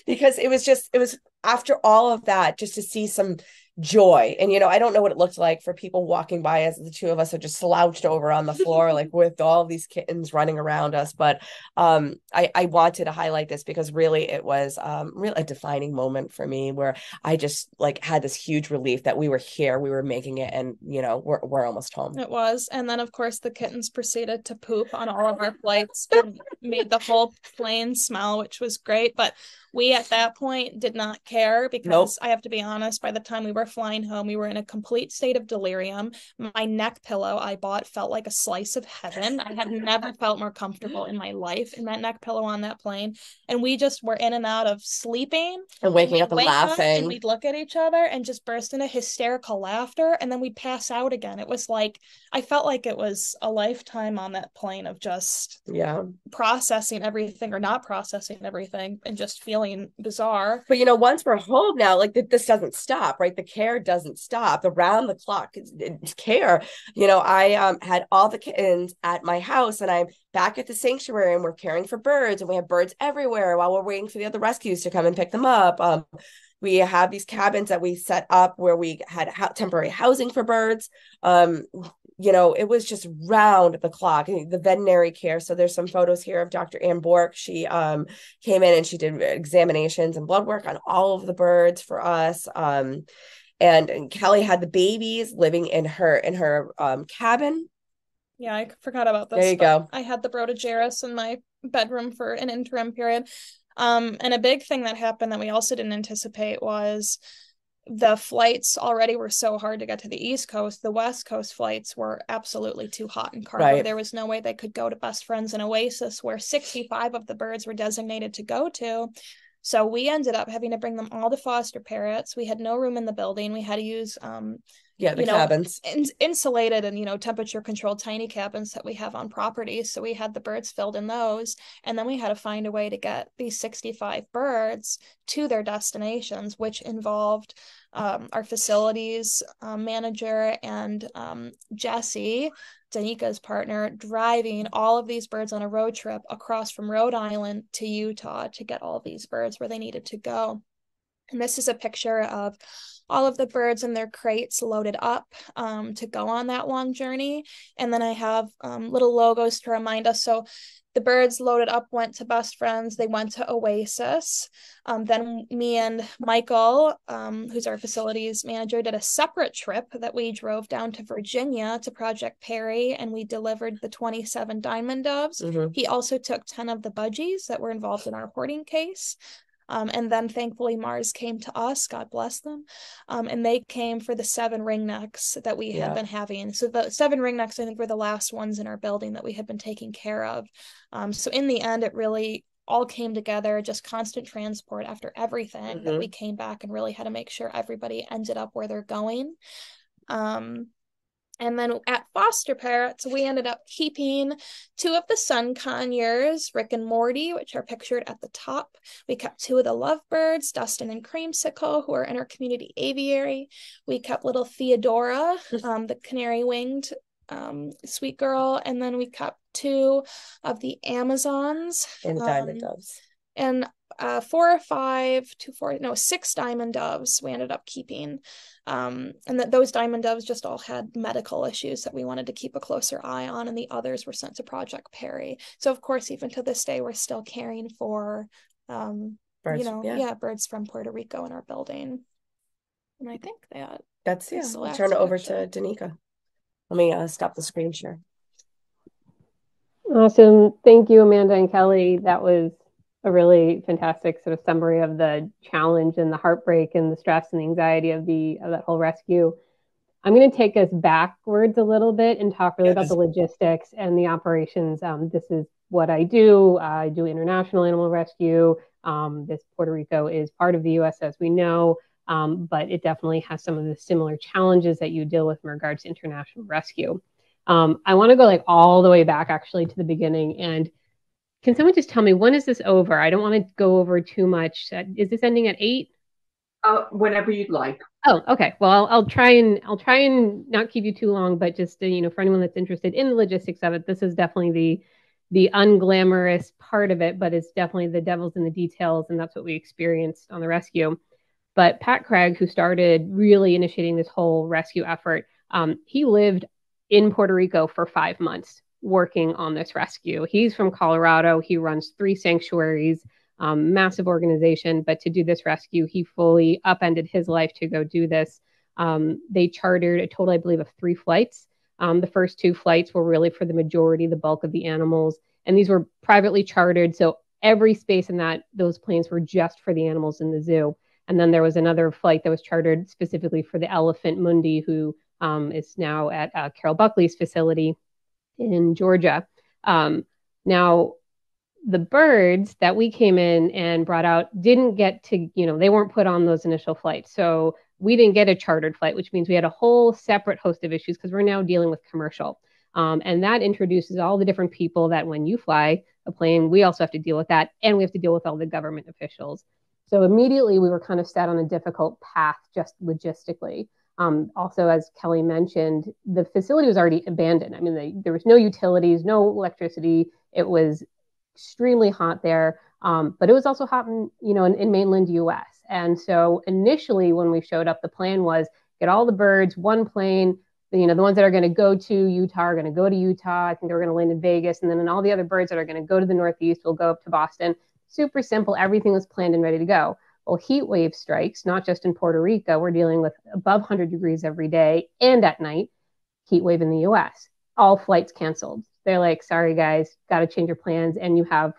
Because it was after all of that, just to see some joy. And I don't know what it looked like for people walking by as the two of us are just slouched over on the floor like with all these kittens running around us, but I wanted to highlight this because really it was really a defining moment for me, where I just like had this huge relief that we were here, we were making it, and we're almost home. It was. And then of course the kittens proceeded to poop on all of our flights and made the whole plane smell, which was great. But we at that point did not care because I have to be honest, by the time we were flying home, we were in a complete state of delirium. My neck pillow I bought felt like a slice of heaven. I had never felt more comfortable in my life in that neck pillow on that plane. And we just were in and out of sleeping and waking up and laughing. And we'd look at each other and just burst into hysterical laughter. And then we'd pass out again. It was like, I felt like it was a lifetime on that plane of just processing everything or not processing everything and just feeling bizarre. But once we're home now, like this doesn't stop, right? The care doesn't stop. Around the clock it's care. I had all the kittens at my house, and I'm back at the sanctuary, and we're caring for birds, and we have birds everywhere while we're waiting for the other rescues to come and pick them up. We have these cabins that we set up where we had temporary housing for birds. It was just round the clock. The veterinary care. So there's some photos here of Dr. Ann Bork. She came in and she did examinations and blood work on all of the birds for us. And Kelly had the babies living in her cabin. Yeah, I forgot about this. There you go. I had the Brotogeris in my bedroom for an interim period. And a big thing that happened that we also didn't anticipate was the flights already were so hard to get to the East Coast. The West Coast flights were absolutely too hot in cargo. Right. There was no way they could go to Best Friends and Oasis, where 65 of the birds were designated to go to. So we ended up having to bring them all to Foster Parrots. We had no room in the building. We had to use the cabins, insulated and temperature controlled tiny cabins that we have on property. So we had the birds filled in those, and then we had to find a way to get these 65 birds to their destinations, which involved our facilities manager and Jesse, Danika's partner, driving all of these birds on a road trip across from Rhode Island to Utah to get all these birds where they needed to go. And this is a picture of all of the birds in their crates loaded up to go on that long journey. And then I have little logos to remind us. So the birds loaded up went to Best Friends. They went to Oasis. Then me and Michael, who's our facilities manager, did a separate trip that we drove down to Virginia to Project Perry, and we delivered the 27 diamond doves. Mm-hmm. He also took 10 of the budgies that were involved in our hoarding case. And then thankfully Mars came to us, God bless them. And they came for the 7 ringnecks that we had been having. So the 7 ringnecks, I think, were the last ones in our building that we had been taking care of. So in the end, it really all came together, just constant transport after everything that we came back and really had to make sure everybody ended up where they're going. And then at Foster Parrots, we ended up keeping 2 of the sun conures, Rick and Morty, which are pictured at the top. We kept 2 of the lovebirds, Dustin and Creamsicle, who are in our community aviary. We kept little Theodora, the canary-winged sweet girl. And then we kept 2 of the Amazons. And diamond doves. And 6 diamond doves we ended up keeping. And that those diamond doves just all had medical issues that we wanted to keep a closer eye on, and the others were sent to Project Perry. So of course, even to this day, we're still caring for birds, birds from Puerto Rico in our building. And I think that's I'll turn it over to Danica. Let me stop the screen share. Awesome. Thank you, Amanda and Kelly. That was a really fantastic sort of summary of the challenge and the heartbreak and the stress and the anxiety of that whole rescue. I'm going to take us backwards a little bit and talk really about the logistics and the operations. This is what I do. I do international animal rescue. Puerto Rico is part of the U.S., as we know, but it definitely has some of the similar challenges that you deal with in regards to international rescue. I want to go all the way back actually to the beginning. And can someone just tell me, when is this over? I don't want to go over too much. Is this ending at 8? Whenever you'd like. Oh, okay. Well, I'll try and not keep you too long, but just for anyone that's interested in the logistics of it, this is definitely the unglamorous part of it, but it's definitely the devil's in the details, and that's what we experienced on the rescue. But Pat Craig, who started really initiating this whole rescue effort, he lived in Puerto Rico for 5 months working on this rescue. He's from Colorado. He runs 3 sanctuaries, massive organization. But to do this rescue, he fully upended his life to go do this. They chartered a total, I believe, of 3 flights. The first 2 flights were really for the bulk of the animals. And these were privately chartered. So every space in those planes were just for the animals in the zoo. And then there was another flight that was chartered specifically for the elephant Mundi, who is now at Carol Buckley's facility in Georgia. Now, the birds that we came in and brought out didn't get to, they weren't put on those initial flights. So we didn't get a chartered flight, which means we had a whole separate host of issues because we're now dealing with commercial. And that introduces all the different people that when you fly a plane, we also have to deal with that. And we have to deal with all the government officials. So immediately we were kind of set on a difficult path just logistically. Also, as Kelly mentioned, the facility was already abandoned. I mean, there was no utilities, no electricity. It was extremely hot there, but it was also hot in mainland U.S. And so initially when we showed up, the plan was get all the birds, one plane, the ones that are going to go to Utah are going to go to Utah. I think they're going to land in Vegas. And then all the other birds that are going to go to the Northeast will go up to Boston. Super simple. Everything was planned and ready to go. Well, heat wave strikes, not just in Puerto Rico. We're dealing with above 100 degrees every day and at night. Heat wave in the U.S. All flights canceled. They're like, sorry, guys, got to change your plans. And you have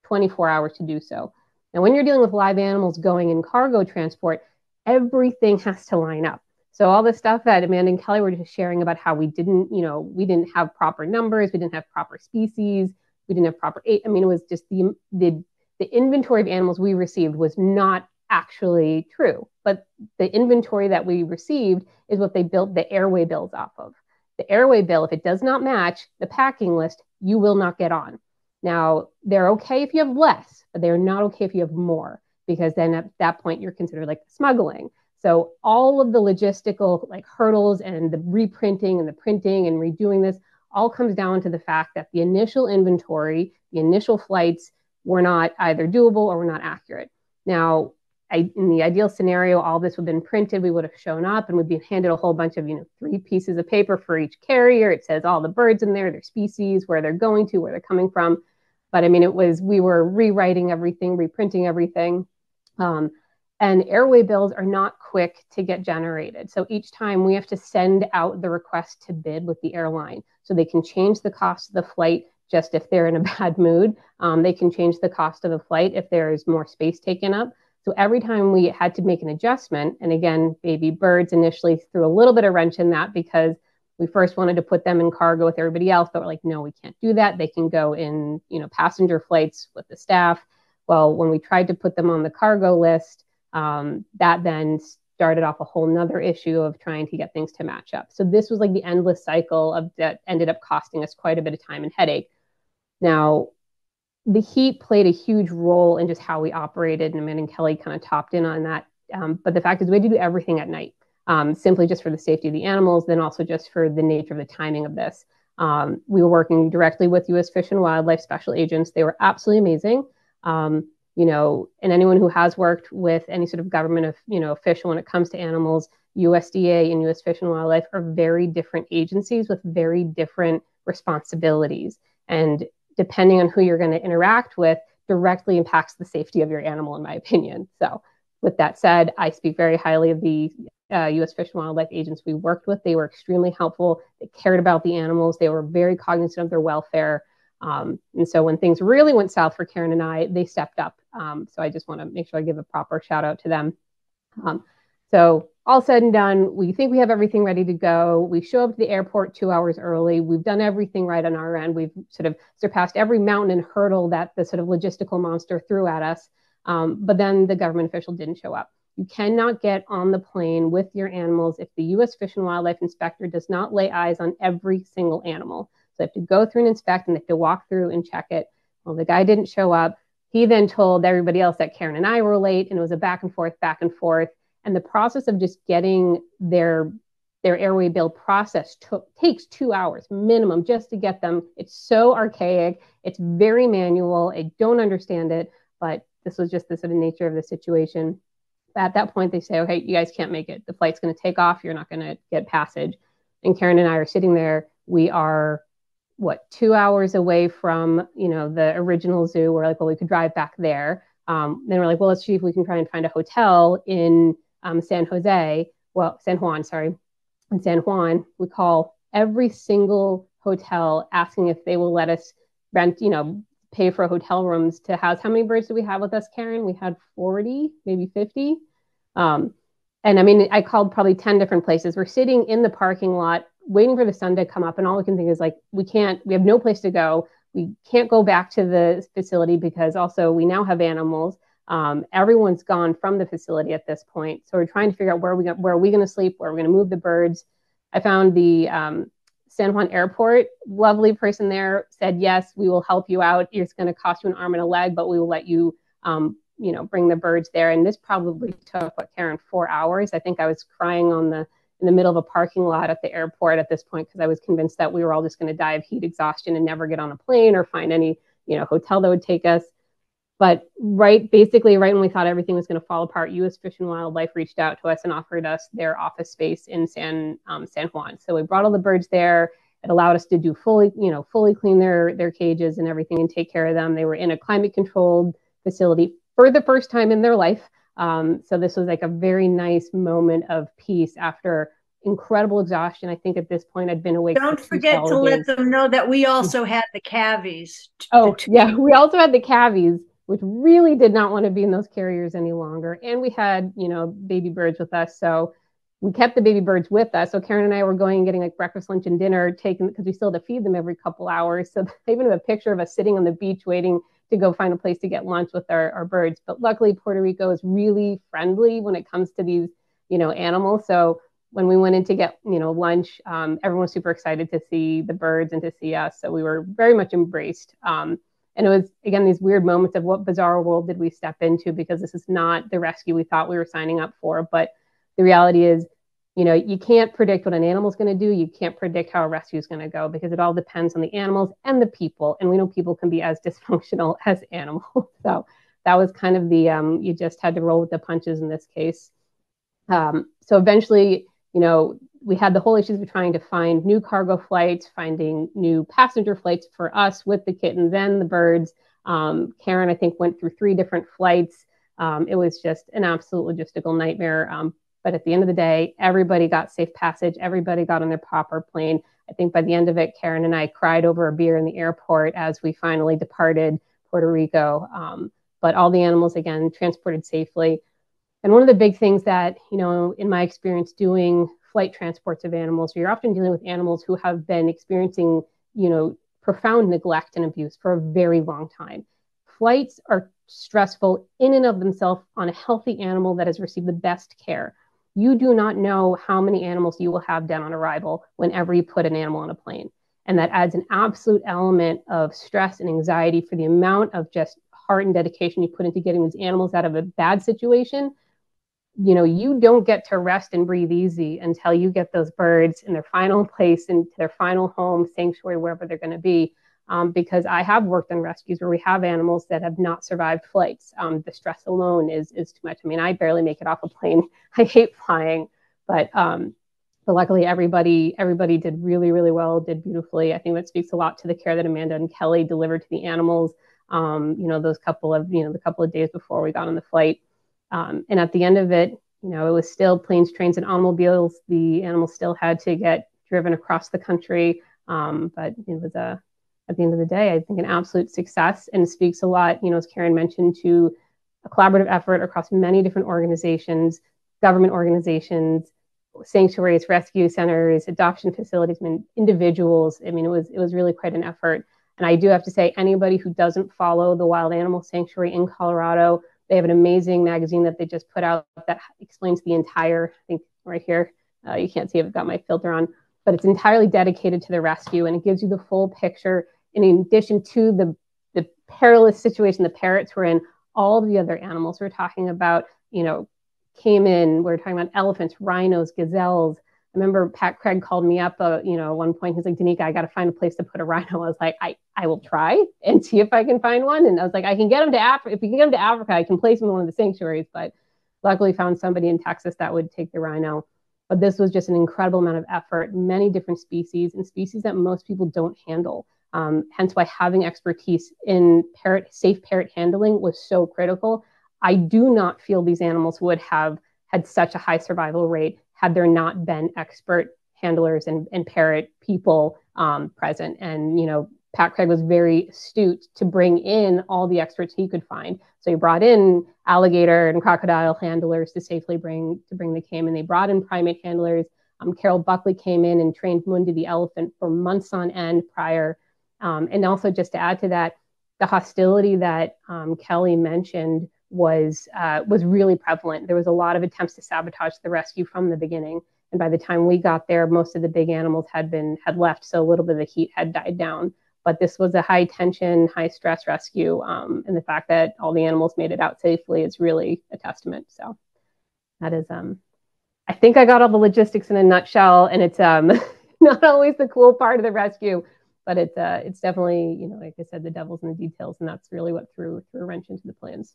24 hours to do so. Now, when you're dealing with live animals going in cargo transport, everything has to line up. So all the stuff that Amanda and Kelly were just sharing about how we didn't have proper numbers. We didn't have proper species. We didn't have proper, it was just the inventory of animals we received was not actually true, but the inventory that we received is what they built the airway bills off of. The airway bill, if it does not match the packing list, you will not get on. Now, they're okay if you have less, but they're not okay if you have more, because then at that point you're considered like smuggling. So all of the logistical hurdles and the reprinting and the printing and redoing this all comes down to the fact that the initial inventory, the initial flights, were not either doable or were not accurate. Now, in the ideal scenario, all this would have been printed. We would have shown up and we'd be handed a whole bunch of 3 pieces of paper for each carrier. It says all the birds in there, their species, where they're going to, where they're coming from. But we were rewriting everything, reprinting everything. And airway bills are not quick to get generated. So each time we have to send out the request to bid with the airline so they can change the cost of the flight just if they're in a bad mood. They can change the cost of the flight if there is more space taken up. So every time we had to make an adjustment, and again, baby birds initially threw a little bit of wrench in that because we first wanted to put them in cargo with everybody else, but we're like, no, we can't do that. They can go in, passenger flights with the staff. Well, when we tried to put them on the cargo list, that then started off a whole nother issue of trying to get things to match up. So this was like the endless cycle of that ended up costing us quite a bit of time and headache. Now, the heat played a huge role in just how we operated, and Amanda and Kelly kind of topped in on that. But the fact is we had to do everything at night, simply just for the safety of the animals, then also just for the nature of the timing of this. We were working directly with U.S. Fish and Wildlife special agents. They were absolutely amazing. And anyone who has worked with any sort of government official when it comes to animals, USDA and U.S. Fish and Wildlife are very different agencies with very different responsibilities. And depending on who you're going to interact with, directly impacts the safety of your animal, in my opinion. So with that said, I speak very highly of the U.S. Fish and Wildlife agents we worked with. They were extremely helpful. They cared about the animals. They were very cognizant of their welfare. And so when things really went south for Karen and I, they stepped up. So I just want to make sure I give a proper shout out to them. So all said and done, we think we have everything ready to go. We show up to the airport 2 hours early. We've done everything right on our end. We've sort of surpassed every mountain and hurdle that the sort of logistical monster threw at us. But then the government official didn't show up. You cannot get on the plane with your animals if the U.S. Fish and Wildlife inspector does not lay eyes on every single animal. So they have to go through and inspect, and they have to walk through and check it. Well, the guy didn't show up. He then told everybody else that Karen and I were late, and it was a back and forth. And the process of just getting their airway bill process takes 2 hours minimum just to get them. It's so archaic. It's very manual. I don't understand it, but this was just the sort of nature of the situation. At that point, they say, okay, you guys can't make it. The flight's going to take off. You're not going to get passage. And Karen and I are sitting there. We are, 2 hours away from, the original zoo. We're like, well, we could drive back there. Then we're like, well, let's see if we can try and find a hotel in San Juan, sorry. In San Juan, we call every single hotel asking if they will let us rent, pay for hotel rooms to house. How many birds do we have with us, Karen? We had 40, maybe 50. And I mean, I called probably 10 different places. We're sitting in the parking lot waiting for the sun to come up. And all we can think is like, we have no place to go. We can't go back to the facility because also we now have animals. Everyone's gone from the facility at this point. So we're trying to figure out where are we going to sleep, where we're going to move the birds. I found the San Juan Airport, lovely person there said, yes, we will help you out. It's going to cost you an arm and a leg, but we will let you, bring the birds there. And this probably took, Karen, 4 hours. I think I was crying in the middle of a parking lot at the airport at this point because I was convinced that we were all just going to die of heat exhaustion and never get on a plane or find any, hotel that would take us. But basically right when we thought everything was going to fall apart, U.S. Fish and Wildlife reached out to us and offered us their office space in San Juan. So we brought all the birds there. It allowed us to do fully clean their cages and everything and take care of them. They were in a climate controlled facility for the first time in their life. So this was like a very nice moment of peace after incredible exhaustion. I think at this point I'd been awake. Don't forget to let them know that we also had the cavies. Yeah, we also had the cavies, which really did not want to be in those carriers any longer. And we had, baby birds with us. So we kept the baby birds with us. So Karen and I were going and getting like breakfast, lunch, and dinner taken because we still had to feed them every couple hours. So they even have a picture of us sitting on the beach waiting to go find a place to get lunch with our birds. But luckily, Puerto Rico is really friendly when it comes to these, animals. So when we went in to get, lunch, everyone was super excited to see the birds and to see us. So we were very much embraced. And it was, again, these weird moments of what bizarre world did we step into, because this is not the rescue we thought we were signing up for. But the reality is, you can't predict what an animal is going to do. You can't predict how a rescue is going to go because it all depends on the animals and the people. And we know people can be as dysfunctional as animals. So that was kind of the, you just had to roll with the punches in this case. So eventually, we had the whole issues of trying to find new cargo flights, finding new passenger flights for us with the kittens and the birds. Karen, I think, went through 3 different flights. It was just an absolute logistical nightmare. But at the end of the day, everybody got safe passage. Everybody got on their proper plane. I think by the end of it, Karen and I cried over a beer in the airport as we finally departed Puerto Rico. But all the animals, again, transported safely. And one of the big things that, in my experience doing flight transports of animals, you're often dealing with animals who have been experiencing, profound neglect and abuse for a very long time. Flights are stressful in and of themselves on a healthy animal that has received the best care. You do not know how many animals you will have dead on arrival whenever you put an animal on a plane. And that adds an absolute element of stress and anxiety for the amount of just heart and dedication you put into getting these animals out of a bad situation. You don't get to rest and breathe easy until you get those birds in their final place, into their final home, sanctuary, wherever they're going to be. Because I have worked on rescues where we have animals that have not survived flights. The stress alone is too much. I mean, I barely make it off a plane. I hate flying, but luckily everybody did really, really well, did beautifully. I think that speaks a lot to the care that Amanda and Kelly delivered to the animals. Those couple of days before we got on the flight. And at the end of it, it was still planes, trains, and automobiles. The animals still had to get driven across the country. But it was at the end of the day, I think an absolute success, and speaks a lot, as Karen mentioned, to a collaborative effort across many different organizations, government organizations, sanctuaries, rescue centers, adoption facilities, individuals. I mean, it was really quite an effort. And I do have to say, anybody who doesn't follow the Wild Animal Sanctuary in Colorado, they have an amazing magazine that they just put out that explains the entire, I think right here, you can't see it, I've got my filter on, but it's entirely dedicated to the rescue, and it gives you the full picture. And in addition to the perilous situation the parrots were in, all of the other animals we're talking about, came in. We're talking about elephants, rhinos, gazelles. I remember Pat Craig called me up, at one point. He's like, Danica, I got to find a place to put a rhino. I was like, I will try and see if I can find one. And I was like, I can get him to Africa. If we can get him to Africa, I can place him in one of the sanctuaries. But luckily found somebody in Texas that would take the rhino. But this was just an incredible amount of effort, many different species, and species that most people don't handle. Hence why having expertise in safe parrot handling was so critical. I do not feel these animals would have had such a high survival rate had there not been expert handlers and parrot people present. And, Pat Craig was very astute to bring in all the experts he could find. So he brought in alligator and crocodile handlers to safely bring the caiman. They brought in primate handlers. Carol Buckley came in and trained Mundi the elephant for months on end prior. And also, just to add to that, the hostility that Kelly mentioned was really prevalent. There was a lot of attempts to sabotage the rescue from the beginning. And by the time we got there, most of the big animals had left, so a little bit of the heat had died down. But this was a high tension, high stress rescue. And the fact that all the animals made it out safely is really a testament. So that is, I think I got all the logistics in a nutshell, and it's not always the cool part of the rescue, but it's definitely, like I said, the devil's in the details, and that's really what threw a wrench into the plans.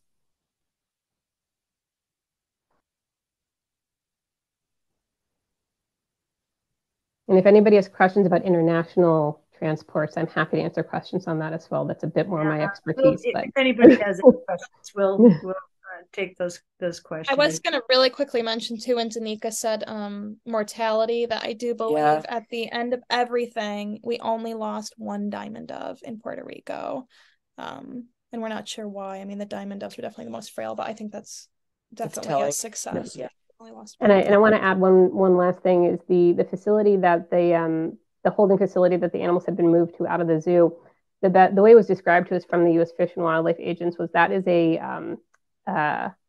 And if anybody has questions about international transports, I'm happy to answer questions on that as well. That's a bit more my expertise. If anybody has any questions, we'll take those questions. I was going to really quickly mention too, when Danica said mortality, that I do believe at the end of everything, we only lost one diamond dove in Puerto Rico. And we're not sure why. I mean, the diamond doves were definitely the most frail, but I think that's definitely a success. Yeah. And I want to add one last thing is the facility that the holding facility that the animals had been moved to out of the zoo. The way it was described to us from the U.S. Fish and Wildlife agents was that is an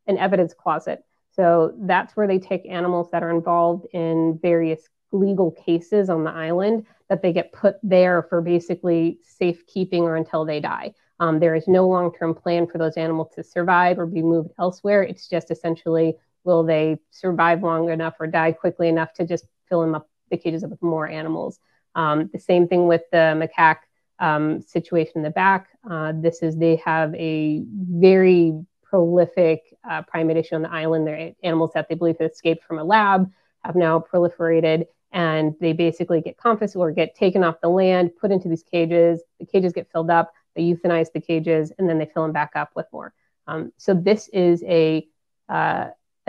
evidence closet. So that's where they take animals that are involved in various legal cases on the island, that they get put there for basically safekeeping or until they die. There is no long-term plan for those animals to survive or be moved elsewhere. It's just essentially, will they survive long enough or die quickly enough to just fill them up, the cages up with more animals. The same thing with the macaque situation in the back. They have a very prolific primate issue on the island. They're animals that they believe have escaped from a lab, have now proliferated, and they basically get confiscated or get taken off the land, put into these cages. The cages get filled up, they euthanize the cages, and then they fill them back up with more. So this is a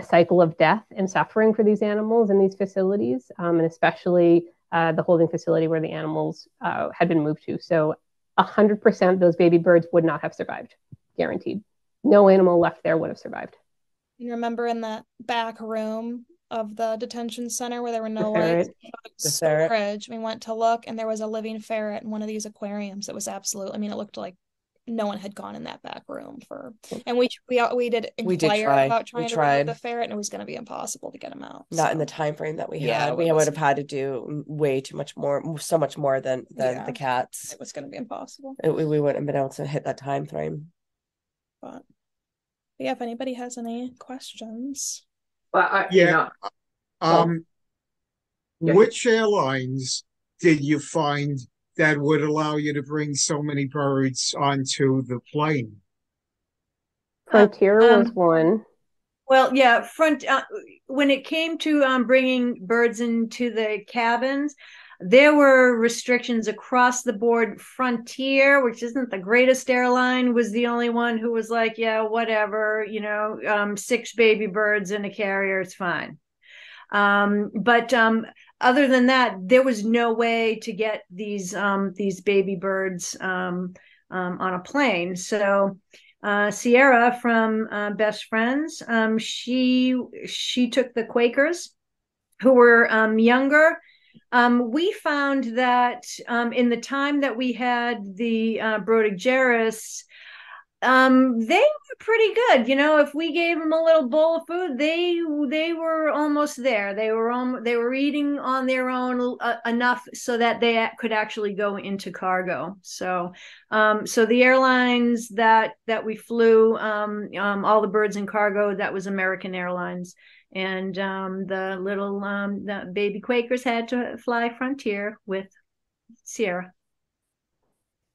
cycle of death and suffering for these animals in these facilities, and especially the holding facility where the animals had been moved to. So 100% those baby birds would not have survived, guaranteed. No animal left there would have survived. You remember in that back room of the detention center where there were no The ferret. lights? Storage. We went to look, and there was a living ferret in one of these aquariums. It was absolute. I mean, it looked like no one had gone in that back room and we did inquire about trying to remove the ferret, and it was going to be impossible to get him out. Not in the time frame that we had. We would have had to do way too much more, so much more than the cats. It was going to be impossible. We wouldn't have been able to hit that time frame. But yeah, if anybody has any questions. Well, which airlines did you find that would allow you to bring so many birds onto the plane? Frontier was one. Well, yeah, when it came to bringing birds into the cabins, there were restrictions across the board. Frontier, which isn't the greatest airline, was the only one who was like, yeah, whatever, 6 baby birds in a carrier, it's fine. But other than that, there was no way to get these baby birds on a plane. So Sierra from Best Friends, she took the Quakers, who were younger. We found that in the time that we had the Brodigeris, they were pretty good. If we gave them a little bowl of food, they were almost there. They were eating on their own enough so that they could actually go into cargo. So the airlines that we flew, all the birds in cargo, that was American Airlines. And the little the baby Quakers had to fly Frontier with Sierra.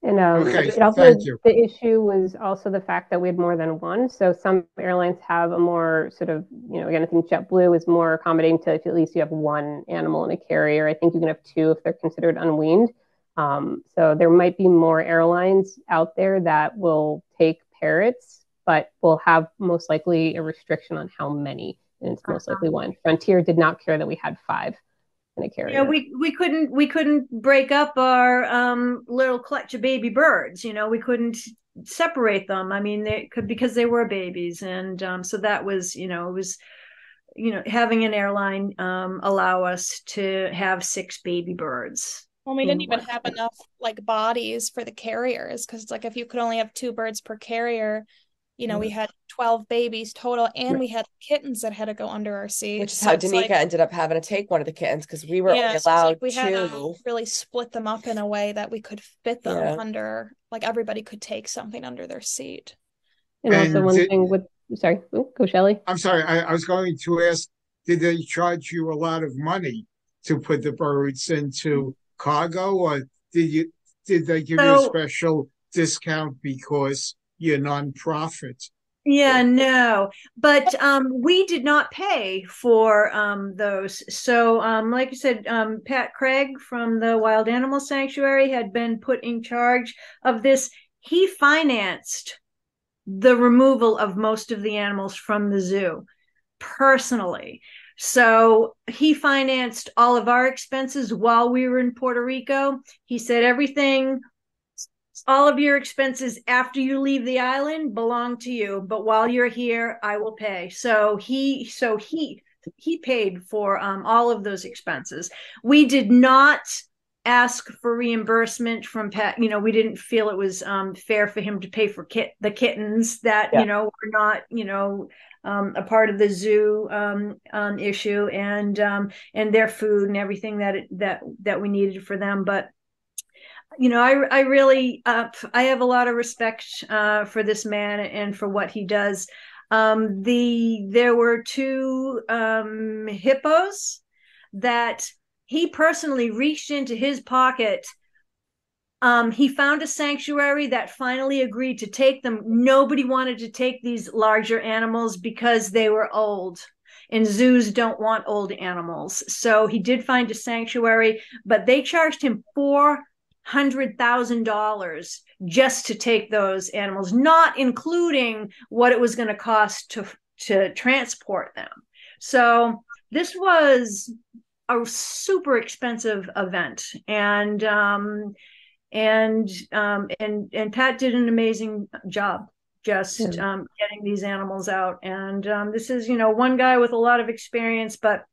And okay, the issue was also the fact that we had more than one. So some airlines have a more sort of, again, I think JetBlue is more accommodating to at least you have one animal in a carrier. I think you can have 2 if they're considered unweaned. So there might be more airlines out there that will take parrots, but will have most likely a restriction on how many. And it's most likely one. Frontier did not care that we had 5 in a carrier. Yeah, we couldn't break up our little clutch of baby birds. We couldn't separate them. I mean, they could, because they were babies, and so that was, it was, having an airline allow us to have 6 baby birds. Well, we didn't even have enough bodies for the carriers, because it's if you could only have 2 birds per carrier. We had 12 babies total, and we had kittens that had to go under our seat. Which is how Danica ended up having to take one of the kittens, because we were only allowed we had to really split them up in a way that we could fit them under, everybody could take something under their seat. And also one thing with, sorry, go Shelley. I'm sorry, I was going to ask, did they charge you a lot of money to put the birds into cargo, or did they give you a special discount because you're nonprofit? Yeah, no, but we did not pay for those. So like I said, Pat Craig from the Wild Animal Sanctuary had been put in charge of this. He financed the removal of most of the animals from the zoo personally. So he financed all of our expenses while we were in Puerto Rico. He said all of your expenses after you leave the island belong to you, but while you're here, I will pay. So he paid for all of those expenses. We did not ask for reimbursement from Pat. We didn't feel it was fair for him to pay for the kittens that were not a part of the zoo issue, and their food and everything that we needed for them, but. I really, I have a lot of respect for this man and for what he does. There were 2 hippos that he personally reached into his pocket. He found a sanctuary that finally agreed to take them. Nobody wanted to take these larger animals because they were old. And zoos don't want old animals. So he did find a sanctuary, but they charged him $400,000 just to take those animals, not including what it was going to cost to transport them. So this was a super expensive event, and Pat did an amazing job just getting these animals out. And this is, one guy with a lot of experience, but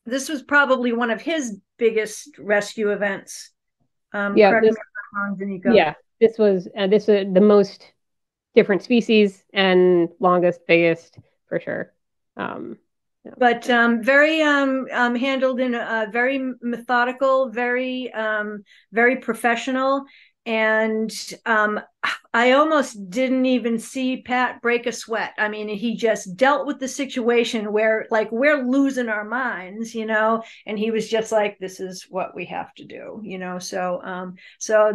this was probably one of his biggest rescue events. This was the most different species and longest, biggest for sure. But very handled in a very methodical, very professional. And I almost didn't even see Pat break a sweat. I mean, he just dealt with the situation where, like, we're losing our minds, and he was just like, this is what we have to do, so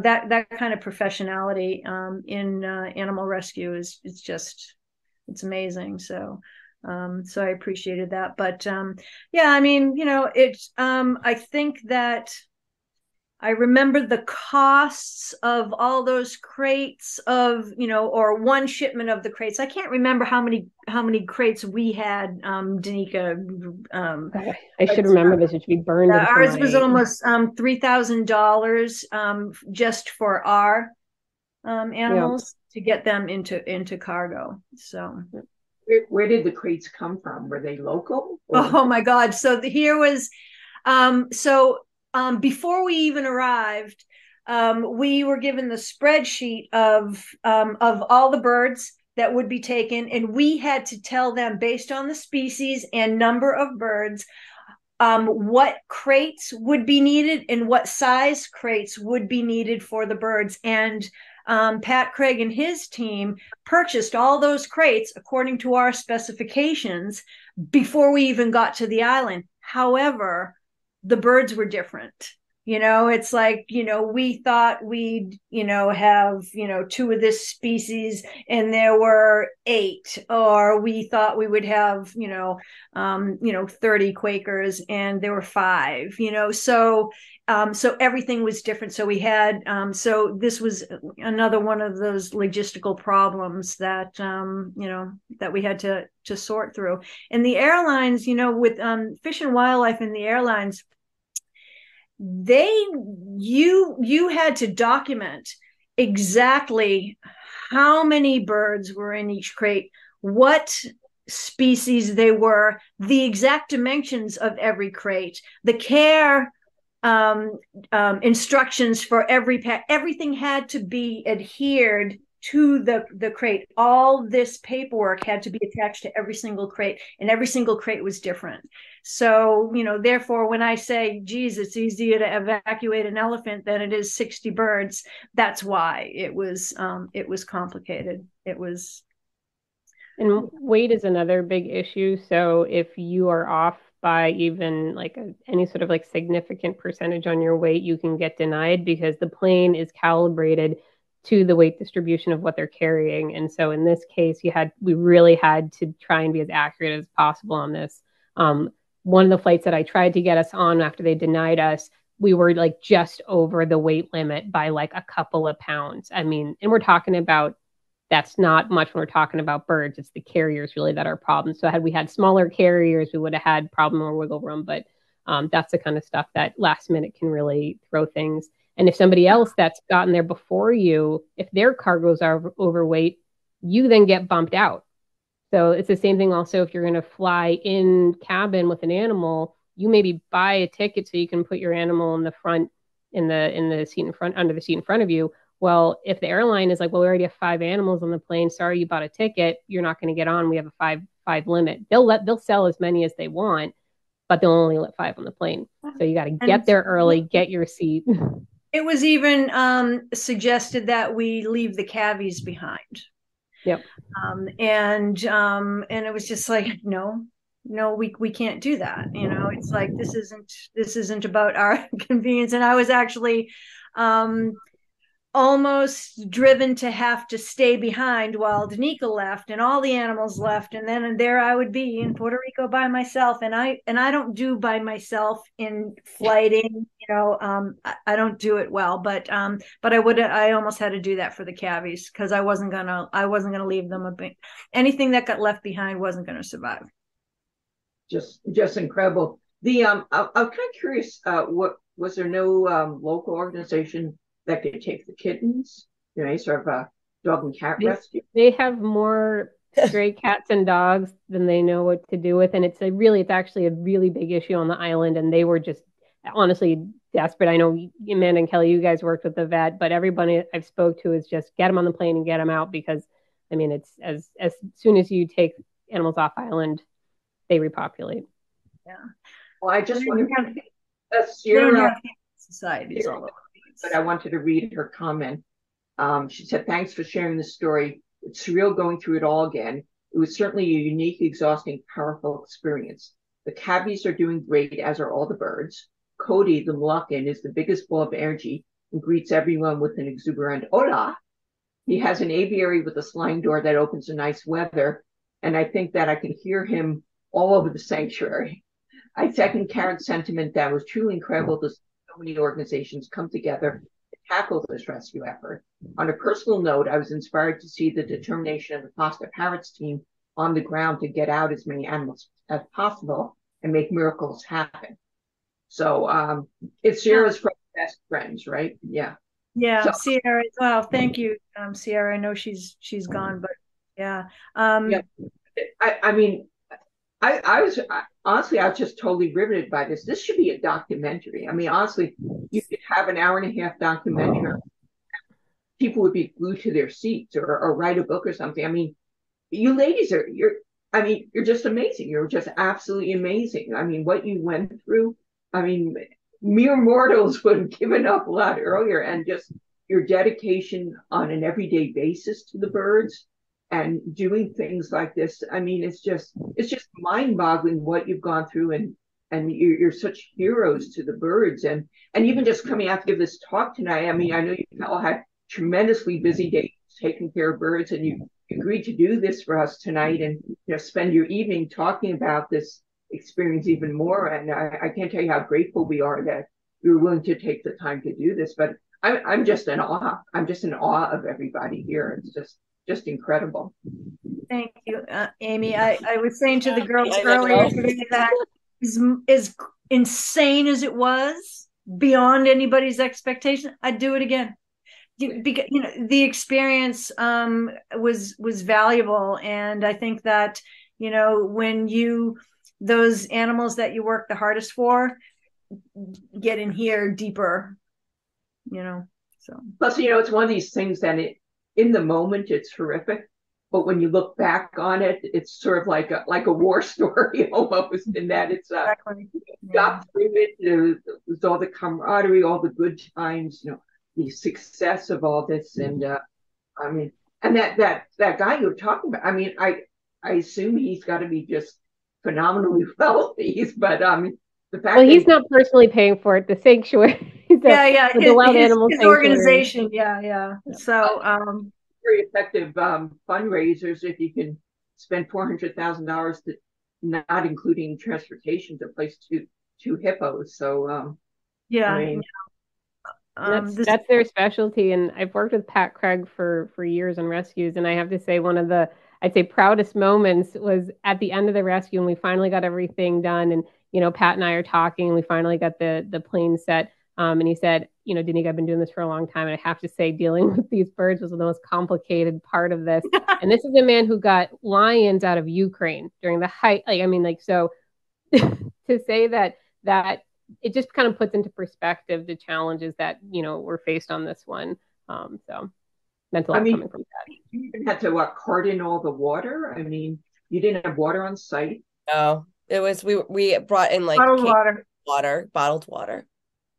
that kind of professionality in animal rescue is it's amazing. So I appreciated that. But I mean, I think that I remember the costs of all those crates of, or one shipment of the crates. I can't remember how many crates we had, Danica. I should remember this. It should be burned. Ours was almost $3,000 just for our animals to get them into cargo. So. Where did the crates come from? Were they local? Oh my God! So here was, before we even arrived, we were given the spreadsheet of all the birds that would be taken, and we had to tell them, based on the species and number of birds, what crates would be needed and what size crates would be needed for the birds. And Pat Craig and his team purchased all those crates according to our specifications before we even got to the island. However, the birds were different. It's like, we thought we'd, have, 2 of this species and there were 8, or we thought we would have, 30 Quakers and there were 5, so everything was different. So we had, so this was another one of those logistical problems that, that we had to sort through. And the airlines, with Fish and Wildlife and the airlines, you had to document exactly how many birds were in each crate, what species they were, the exact dimensions of every crate, the care instructions for every pet. Everything had to be adhered to the crate. All this paperwork had to be attached to every single crate, and every single crate was different. So, therefore, when I say, geez, it's easier to evacuate an elephant than it is 60 birds, that's why it was complicated. It was. And weight is another big issue. So if you are off by even like any sort of like significant percentage on your weight, you can get denied because the plane is calibrated to the weight distribution of what they're carrying. And so in this case, we really had to try and be as accurate as possible on this. One of the flights that I tried to get us on after they denied us, we were like just over the weight limit by like a couple of pounds. I mean, and we're talking about, that's not much when we're talking about birds. It's the carriers really that are problems. So had we had smaller carriers, we would have had problem or wiggle room. But that's the kind of stuff that last minute can really throw things. And if somebody else that's gotten there before you, if their cargoes are overweight, you then get bumped out. So it's the same thing also if you're going to fly in cabin with an animal, you maybe buy a ticket so you can put your animal in the front, in the seat in front, under the seat in front of you. Well, if the airline is like, well, we already have 5 animals on the plane. Sorry, you bought a ticket. You're not going to get on. We have a five limit. They'll sell as many as they want, but they'll only let 5 on the plane. So you got to get there early, get your seat. It was even suggested that we leave the cavies behind. Yep. And it was just like, no, we can't do that. It's like, this isn't about our convenience. And I was actually almost driven to have to stay behind while Danica left and all the animals left, and then there I would be in Puerto Rico by myself, and I don't do by myself in flighting, I don't do it well, but I almost had to do that for the cavies because I wasn't gonna leave them anything that got left behind wasn't gonna survive. Just incredible. I'm kind of curious. What was there no local organization that could take the kittens? You know, sort of a dog and cat rescue. They have more stray cats and dogs than they know what to do with, and it's actually a really big issue on the island. And they were just honestly desperate. I know Amanda and Kelly, you guys worked with the vet, but everybody I've spoke to is just get them on the plane and get them out, because I mean, it's as soon as you take animals off island, they repopulate. Yeah. Well, I just wanted to Sierra societies all over. But I wanted to read her comment. She said, "Thanks for sharing the story. It's surreal going through it all again. It was certainly a unique, exhausting, powerful experience. The cabbies are doing great, as are all the birds. Cody, the Moluccan, is the biggest ball of energy and greets everyone with an exuberant hola. He has an aviary with a sliding door that opens in nice weather, and I think that I can hear him all over the sanctuary. I second Karen's sentiment that it was truly incredible to see so many organizations come together to tackle this rescue effort. On a personal note, I was inspired to see the determination of the Foster Parrots team on the ground to get out as many animals as possible and make miracles happen." So it's Sierra's best friends, right? Yeah. Yeah, so, Sierra. Well, thank you, Sierra. I know she's gone, but yeah. Yeah. I mean, I was honestly, I was just totally riveted by this. This should be a documentary. I mean, honestly, you could have an 1.5-hour documentary. People would be glued to their seats, or write a book or something. I mean, you ladies you're just amazing. You're just absolutely amazing. I mean, what you went through, I mean, mere mortals would have given up a lot earlier, and just your dedication on an everyday basis to the birds and doing things like this. I mean, it's just mind-boggling what you've gone through, and you're such heroes to the birds, and even just coming out to give this talk tonight. I mean, I know you all had tremendously busy days taking care of birds, and you agreed to do this for us tonight, and spend your evening talking about this experience even more. And I can't tell you how grateful we are that you were willing to take the time to do this. But I'm just in awe. I'm just in awe of everybody here. It's just incredible. Thank you, Amy. I was saying to the girls earlier today that as insane as it was, beyond anybody's expectation, I'd do it again. Because the experience was valuable, and I think that when those animals that you work the hardest for get in here deeper, so. Plus, it's one of these things that in the moment it's horrific, but when you look back on it, it's sort of like a war story almost, in that it's exactly. got through it. There's all the camaraderie, all the good times, the success of all this. And I mean, and that guy you were talking about, I mean, I assume he's got to be just phenomenally wealthy, but the fact he's not personally paying for it. The sanctuary, the wild animal his organization, yeah. So very effective fundraisers if you can spend $400,000 to, not including transportation, to place two hippos. So yeah. I mean, that's their specialty, and I've worked with Pat Craig for years on rescues, and I have to say one of the, I'd say, proudest moments was at the end of the rescue, and we finally got everything done, and Pat and I are talking, and we finally got the plane set, and he said, Dinique, I've been doing this for a long time, and I have to say, dealing with these birds was the most complicated part of this. And this is a man who got lions out of Ukraine during the height, so to say that it just kind of puts into perspective the challenges that were faced on this one. So meant a lot coming from that. You even had to cart in all the water. I mean, you didn't have water on site. No, it was we brought in bottled water.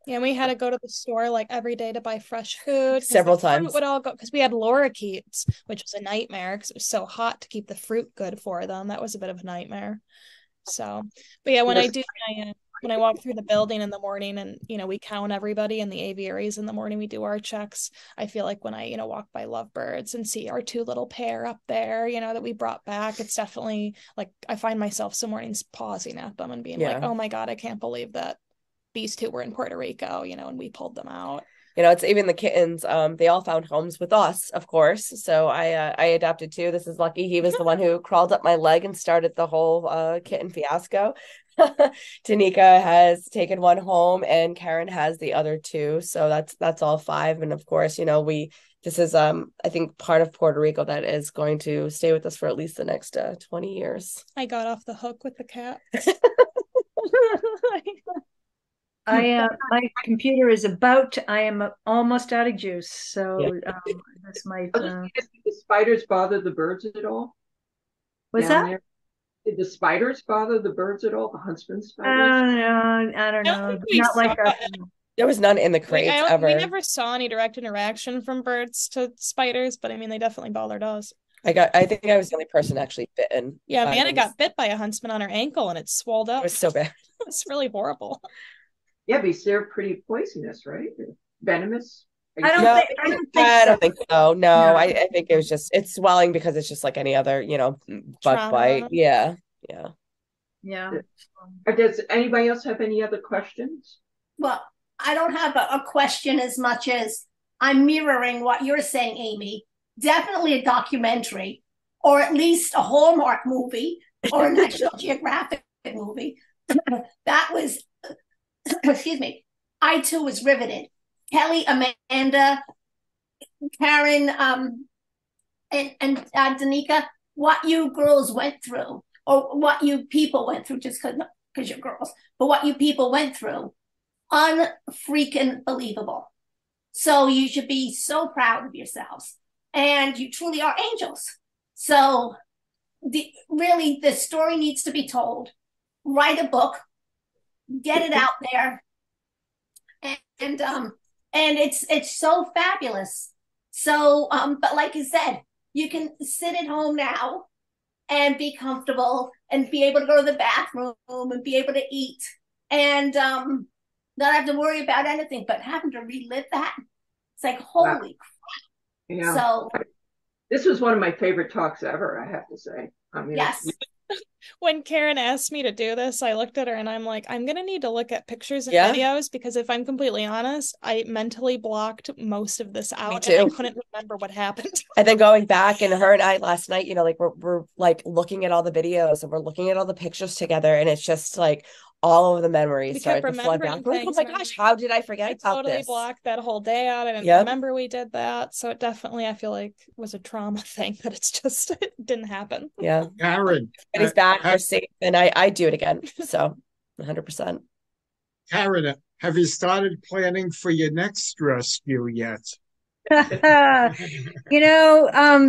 Yeah, and we had to go to the store every day to buy fresh food. Several times. Would all go because we had lorikeets, which was a nightmare because it was so hot to keep the fruit good for them. That was a bit of a nightmare. So, but yeah, when I walk through the building in the morning and, we count everybody in the aviaries in the morning, we do our checks. I feel like when I, walk by lovebirds and see our 2 little pair up there, that we brought back, it's definitely I find myself some mornings pausing at them and being like, oh my God, I can't believe that these 2 were in Puerto Rico, and we pulled them out. it's even the kittens. They all found homes with us, of course. So I adopted too. This is Lucky. He was the one who crawled up my leg and started the whole kitten fiasco. Danica has taken one home, and Karen has the other two. So that's all five. And of course, this is I think part of Puerto Rico that is going to stay with us for at least the next 20 years. I got off the hook with the cat. My computer is I am almost out of juice, so this might. Did the spiders bother the birds at all? What's that? There? Did the spiders bother the birds at all? The huntsman spiders? I don't know. Not like us. There was none in the crates ever. We never saw any direct interaction from birds to spiders, but I mean, they definitely bothered us. I think I was the only person actually bitten. Yeah, Amanda got bit by a huntsman on her ankle, and it swelled up. It was so bad. It's really horrible. Yeah, because they're pretty poisonous, right? Venomous. I don't think so. No, I think it was it's swelling because it's just like any other, bug bite. Yeah. Does anybody else have any other questions? Well, I don't have a question as much as I'm mirroring what you're saying, Amy. Definitely a documentary, or at least a Hallmark movie, or a National Geographic movie. That was, excuse me, I too was riveted. Kelly, Amanda, Karen, and Danica, what you girls went through, or what you people went through, just because you're girls, but what you people went through, unfreaking believable. So you should be so proud of yourselves, and you truly are angels. So really, the story needs to be told. Write a book, get it out there, and it's so fabulous. So, but like you said, you can sit at home now and be comfortable and be able to go to the bathroom and be able to eat and not have to worry about anything. But having to relive that, it's like, holy crap. Yeah. So this was one of my favorite talks ever, I have to say. I mean, yes. When Karen asked me to do this, I looked at her and I'm like, I'm going to need to look at pictures and videos, because if I'm completely honest, I mentally blocked most of this out and I couldn't remember what happened. And then going back, and her and I last night, like we're like looking at all the videos and we're looking at all the pictures together, and it's just like all of the memories started to flood back. Oh my gosh, how did I forget about this? Totally blocked that whole day out. I didn't remember we did that. So it definitely, I feel like, was a trauma thing, that it didn't happen. Yeah. Karen. But he's back, we're safe, and I do it again. So 100%. Karen, have you started planning for your next rescue yet?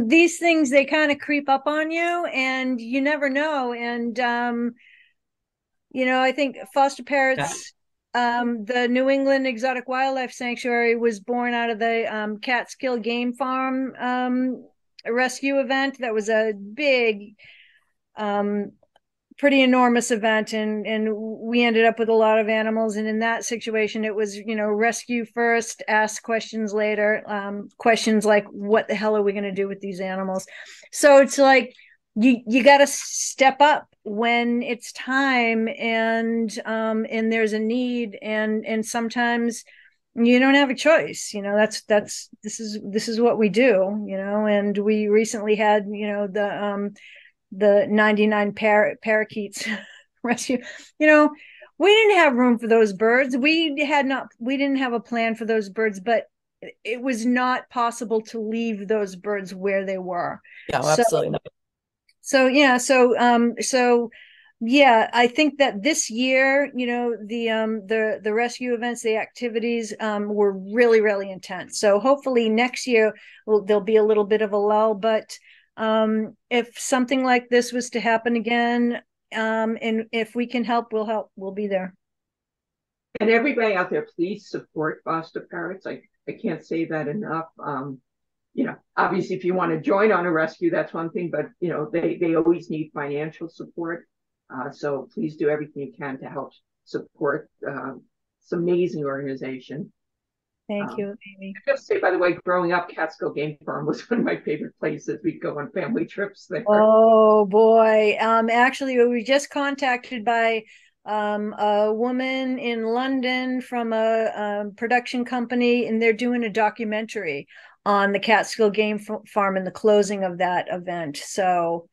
These things, they kind of creep up on you and you never know. And I think Foster Parrots, the New England Exotic Wildlife Sanctuary, was born out of the Catskill Game Farm rescue event. That was a big, pretty enormous event, and we ended up with a lot of animals. And in that situation, it was, rescue first, ask questions later, questions like, what the hell are we going to do with these animals? So it's like, you got to step up when it's time, and there's a need, and sometimes you don't have a choice. This is what we do, and we recently had, the 99 parakeets rescue. We didn't have room for those birds. We didn't have a plan for those birds, but it was not possible to leave those birds where they were. No, absolutely not. So I think that this year, the rescue events, the activities were really, really intense. So hopefully next year there'll be a little bit of a lull. But if something like this was to happen again, and if we can help, we'll help. We'll be there. And everybody out there, please support Foster Parrots. I can't say that enough. Obviously, if you want to join on a rescue, that's one thing, but they always need financial support. So please do everything you can to help support this amazing organization. Thank you, Amy. I just say, by the way, growing up, Catskill Game Farm was one of my favorite places. We'd go on family trips there. Oh boy! Actually, we were just contacted by a woman in London from a production company, and they're doing a documentary on the Catskill Game Farm and the closing of that event. So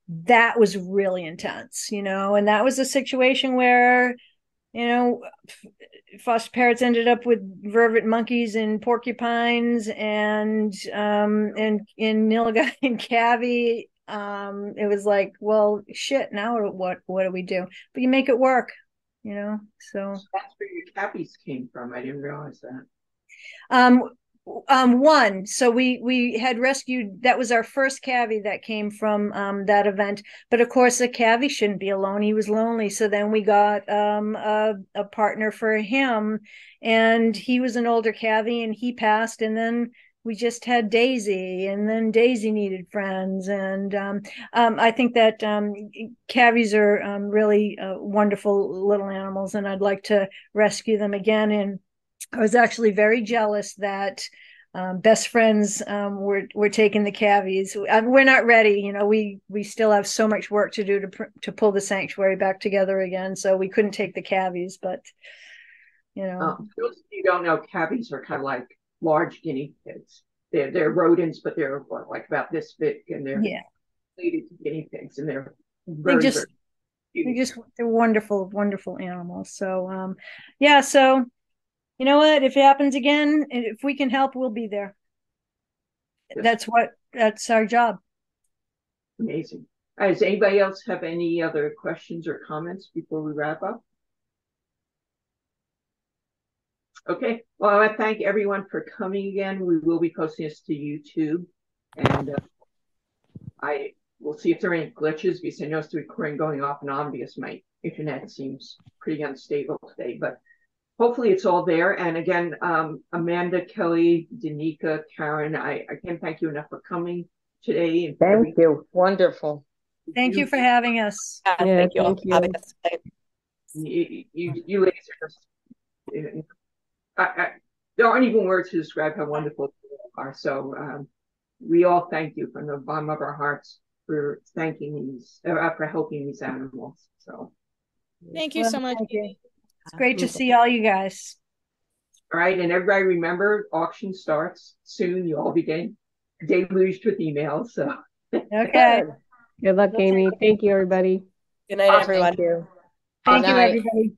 that was really intense, and that was a situation where, foster parrots ended up with vervet monkeys and porcupines and nilgai and cavy. It was like, well, shit, now what do we do? But you make it work, so that's where your cavies came from. I didn't realize that. One, so we had rescued, that was our first cavy that came from that event, but of course the cavy shouldn't be alone, he was lonely, so then we got a partner for him, and he was an older cavy and he passed, and then we just had Daisy, and then Daisy needed friends, and I think that cavies are really wonderful little animals, and I'd like to rescue them again. And I was actually very jealous that best friends were taking the cavies. We're not ready, we still have so much work to do to pull the sanctuary back together again, so we couldn't take the cavies, but those of you don't know, cavies are kind of like large guinea pigs. They're rodents, but they're like about this big, and they're related to guinea pigs, and they're they're wonderful, wonderful animals. So so you know what? If it happens again, if we can help, we'll be there. Yes. That's our job. Amazing. Does anybody else have any other questions or comments before we wrap up? Okay. Well, I want to thank everyone for coming again. We will be posting this to YouTube, and I will see if there are any glitches, because I noticed the recording going off and on because my internet seems pretty unstable today, but hopefully it's all there. And again, Amanda, Kelly, Danica, Karen, I can't thank you enough for coming today. And thank you. Wonderful. Thank you for having us. Thank you all for having us today. You ladies are just, there aren't even words to describe how wonderful you are. So we all thank you from the bottom of our hearts for for helping these animals. So thank you so much. It's great to see all you guys. All right, and everybody remember, auction starts soon. You'll all be getting deluged with emails. So okay. Good luck, Amy. Thank you, everybody. Good night, everyone. Thank you. Thank you, everybody.